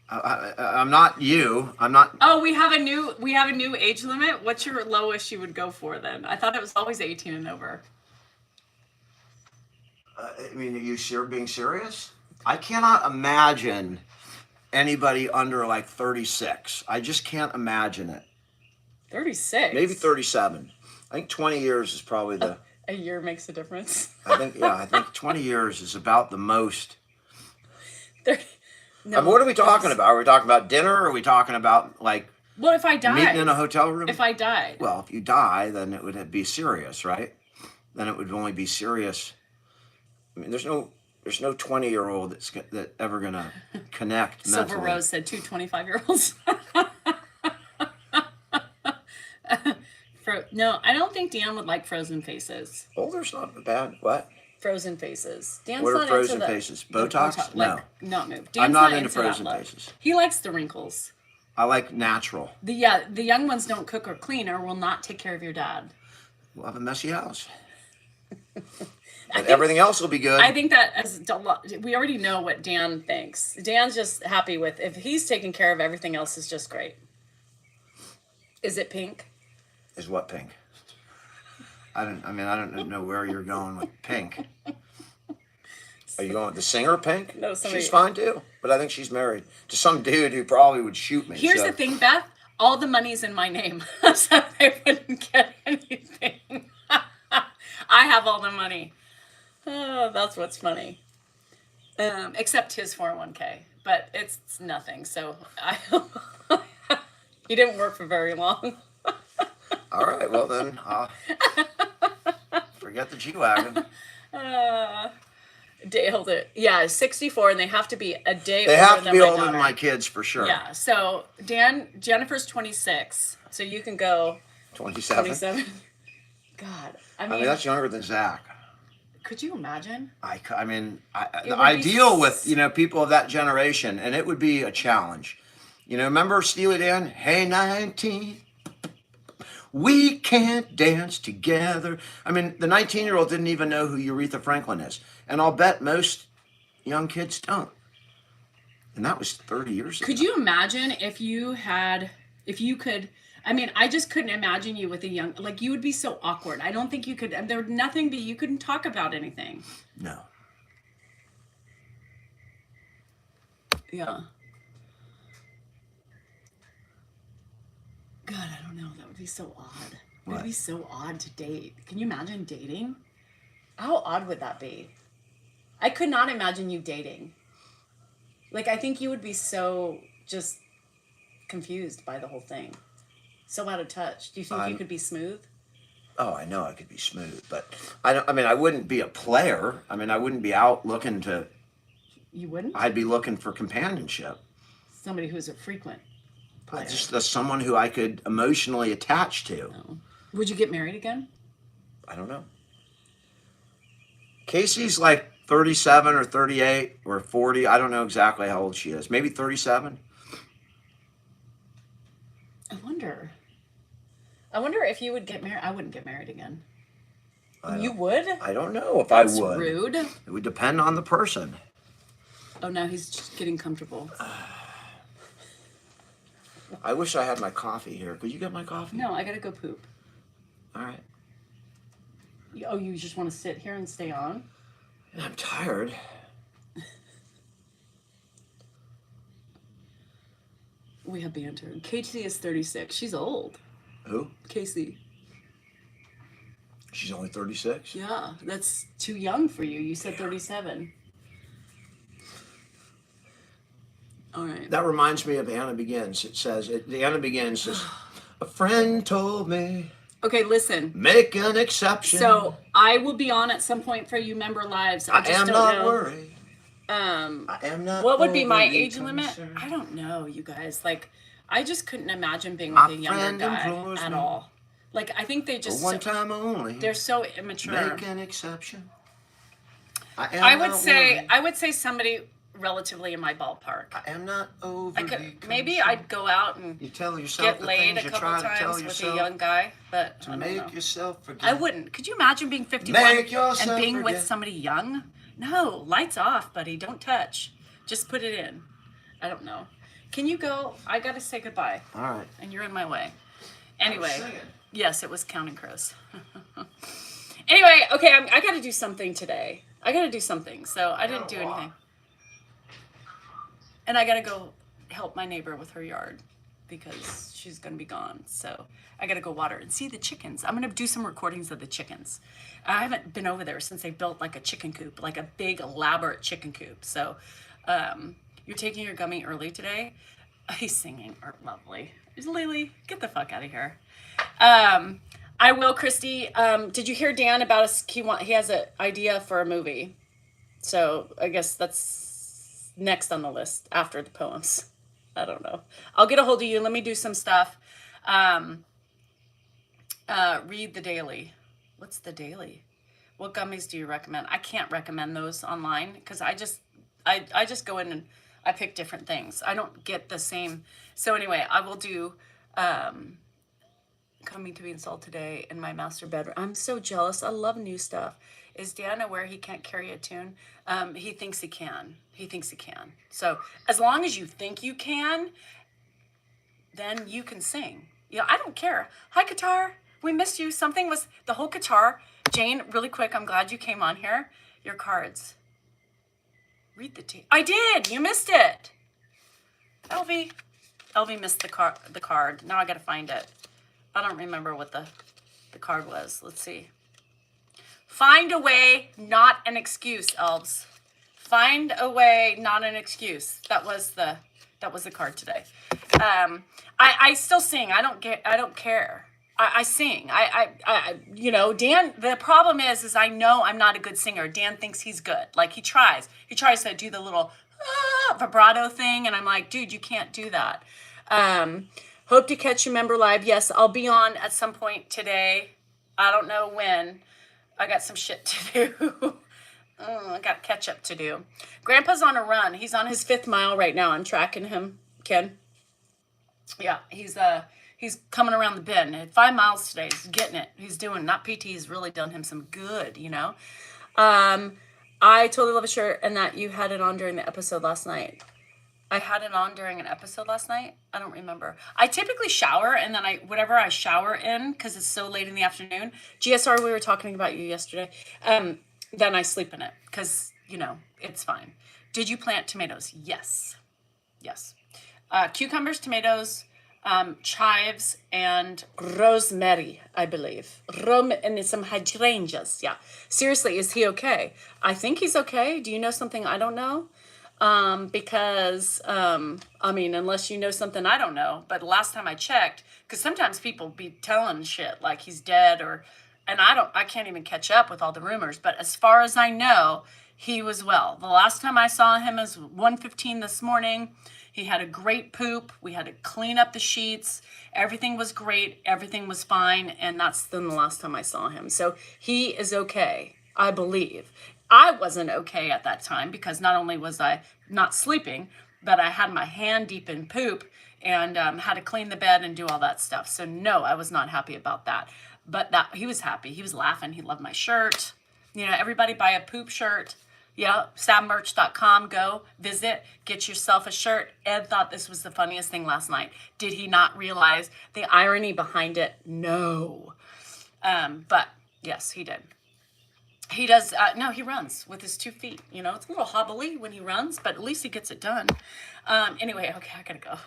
I'm not you. I'm not. Oh, we have a new age limit. What's your lowest you would go for then? I thought it was always 18 and over. I mean, are you being serious? I cannot imagine anybody under like 36. I just can't imagine it. 36. Maybe 37. I think 20 years is probably the. A year makes a difference. I think 20 years is about the most. 30, no, I mean, what are we talking about? Are we talking about dinner? Or are we talking about like Well, if I die. meeting in a hotel room? If I died. Well, if you die, then it would be serious, right? Then it would only be serious. I mean, there's no 20-year-old that's ever gonna connect mentally. Silver Rose said 2 25-year-olds. No, I don't think Dan would like frozen faces. Older's not bad. What? Frozen faces. Dan's What are not frozen into faces? the Botox? No. Like, not move. I'm Dan's not into that frozen look. faces. He likes the wrinkles. I like natural. The young ones don't cook or clean or will not take care of your dad. We'll have a messy house. But everything else will be good. I think that we already know what Dan thinks. Dan's just happy with if he's taking care of everything else is just great. Is it pink? Is what pink? I don't know where you're going with pink. Are you going with the singer Pink? No, somebody. She's fine too, but I think she's married to some dude who probably would shoot me. Here's the thing, Beth. All the money's in my name, so they wouldn't get anything. I have all the money. Oh, that's what's funny. Except his 401k, but it's nothing. So he didn't work for very long. All right, well then, forget the G-Wagon. Yeah, 64, and they have to be a day They older have to than be my older daughter. than my kids for sure. Yeah, so Jennifer's 26, so you can go 27. 27. God, I I mean, mean, that's younger than Zach. could you imagine? I would be deal with, people of that generation, and it would be a challenge. Remember Steely Dan? Hey, 19, we can't dance together. I mean, the 19-year-old didn't even know who Aretha Franklin is. And I'll bet most young kids don't. And that was 30 years ago. Could you imagine if you could, I mean, I just couldn't imagine you with a young, like, you would be so awkward. I don't think you could, there would nothing be, you couldn't talk about anything. No. Yeah. God, I don't know. That would be so odd. It would be so odd to date. Can you imagine dating? How odd would that be? I could not imagine you dating. Like, I think you would be so just confused by the whole thing. So out of touch. Do you think you could be smooth? Oh, I know I could be smooth, but I mean, I wouldn't be a player. I mean, I wouldn't be out looking to. You wouldn't? I'd be looking for companionship. Somebody who's a frequent player. Just someone who I could emotionally attach to. No. Would you get married again? I don't know. Casey's like 37 or 38 or 40. I don't know exactly how old she is. Maybe 37. I wonder if you would get married. I wouldn't get married again. You would? I don't know if That's I would. Rude. It would depend on the person. Oh, now he's just getting comfortable. I wish I had my coffee here. Could you get my coffee? No, I gotta go poop. All right. Oh, you just want to sit here and stay on? I'm tired. We have banter. Casey is 36. She's old. Who? Casey. She's only 36? Yeah, that's too young for you. You said 37. All right. That reminds me of Anna Begins. It says, the Anna Begins says, a friend told me. Okay, listen. Make an exception. So I will be on at some point for you member lives. I just am don't not know. worried. I am not. What would be my overly age limit? concerned. I don't know, you guys. Like, I just couldn't imagine being with a younger friend guy implores at me. all. Like, I think they For just one time only. they're so immature. Make an exception. I would say somebody relatively in my ballpark. I am not overly Maybe concerned. I'd go out and You tell yourself get the laid things a you couple try to tell times with a yourself young guy, but I to don't make know. yourself forget. I wouldn't. Could you imagine being 51 Make yourself and being with forget. somebody young? No, lights off, buddy. Don't touch. Just put it in. I don't know. Can you go? I gotta say goodbye. All right. And you're in my way. Anyway, singing. yes, it was Counting Crows. Anyway, okay, I gotta do something today. I gotta do something, so I didn't do anything. And I gotta go help my neighbor with her yard because she's gonna be gone. So I gotta go water and see the chickens. I'm gonna do some recordings of the chickens. I haven't been over there since they built like a chicken coop, like a big elaborate chicken coop. So you're taking your gummy early today. He's singing lovely. Lily, get the fuck out of here. I will, Christy. Did you hear Dan about us? He has an idea for a movie. So I guess that's next on the list after the poems. I don't know. I'll get a hold of you. Let me do some stuff. Read the daily. What's the daily? What gummies do you recommend? I can't recommend those online because I just go in and I pick different things. I don't get the same. So anyway, I will do coming to be installed today in my master bedroom. I'm so jealous. I love new stuff. Is Dan aware he can't carry a tune? He thinks he can. He thinks he can. So as long as you think you can, then you can sing. Yeah, I don't care. Hi, guitar. We missed you. Something was the whole guitar. Jane, really quick, I'm glad you came on here. Your cards. Read the tape. I did. You missed it. Elvie missed the card. Now I got to find it. I don't remember what the card was. Let's see. Find a way, not an excuse, elves. Find a way, not an excuse. That was the card today. I still sing. I don't care. I sing. Dan, the problem is I know I'm not a good singer. Dan thinks he's good. Like he tries to do the little vibrato thing. And I'm like, dude, you can't do that. Hope to catch you member live. Yes, I'll be on at some point today. I don't know when. I got some shit to do. I got catch up to do. Grandpa's on a run. He's on his 5th mile right now. I'm tracking him, Ken. Yeah, he's coming around the bend. At 5 miles today. He's getting it. He's doing, not PT, he's really done him some good, you know. I totally love a shirt and that you had it on during the episode last night. I had it on during an episode last night. I don't remember. I typically shower and then whatever I shower in, because it's so late in the afternoon. GSR, we were talking about you yesterday. Then I sleep in it because, it's fine. Did you plant tomatoes? Yes. Yes. Cucumbers, tomatoes, chives, and rosemary, I believe. And some hydrangeas. Yeah. Seriously, is he okay? I think he's okay. Do you know something I don't know? Because, unless you know something I don't know, but last time I checked, because sometimes people be telling shit like he's dead and I can't even catch up with all the rumors, but as far as I know, he was well. The last time I saw him was 1:15 this morning. He had a great poop. We had to clean up the sheets. Everything was great. Everything was fine. And that's then the last time I saw him. So he is okay, I believe. I wasn't okay at that time because not only was I not sleeping, but I had my hand deep in poop and had to clean the bed and do all that stuff. So no, I was not happy about that. But he was happy. He was laughing. He loved my shirt. Everybody buy a poop shirt. Yeah, sabmerch.com. Go visit, get yourself a shirt. Ed thought this was the funniest thing last night. Did he not realize the irony behind it? No. But yes, he did. He does, no, he runs with his 2 feet. It's a little hobbly when he runs, but at least he gets it done. Anyway, okay, I gotta go.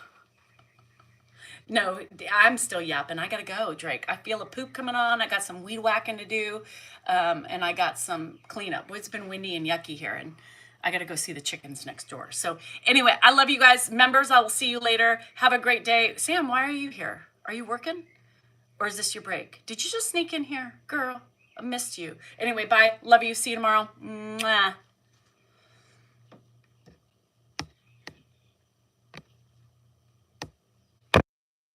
No, I'm still yapping. I gotta go, Drake. I feel a poop coming on. I got some weed whacking to do, and I got some cleanup. It's been windy and yucky here, and I gotta go see the chickens next door. So anyway, I love you guys. Members, I will see you later. Have a great day. Sam, why are you here? Are you working? Or is this your break? Did you just sneak in here? Girl, I missed you. Anyway, bye. Love you. See you tomorrow. Mwah.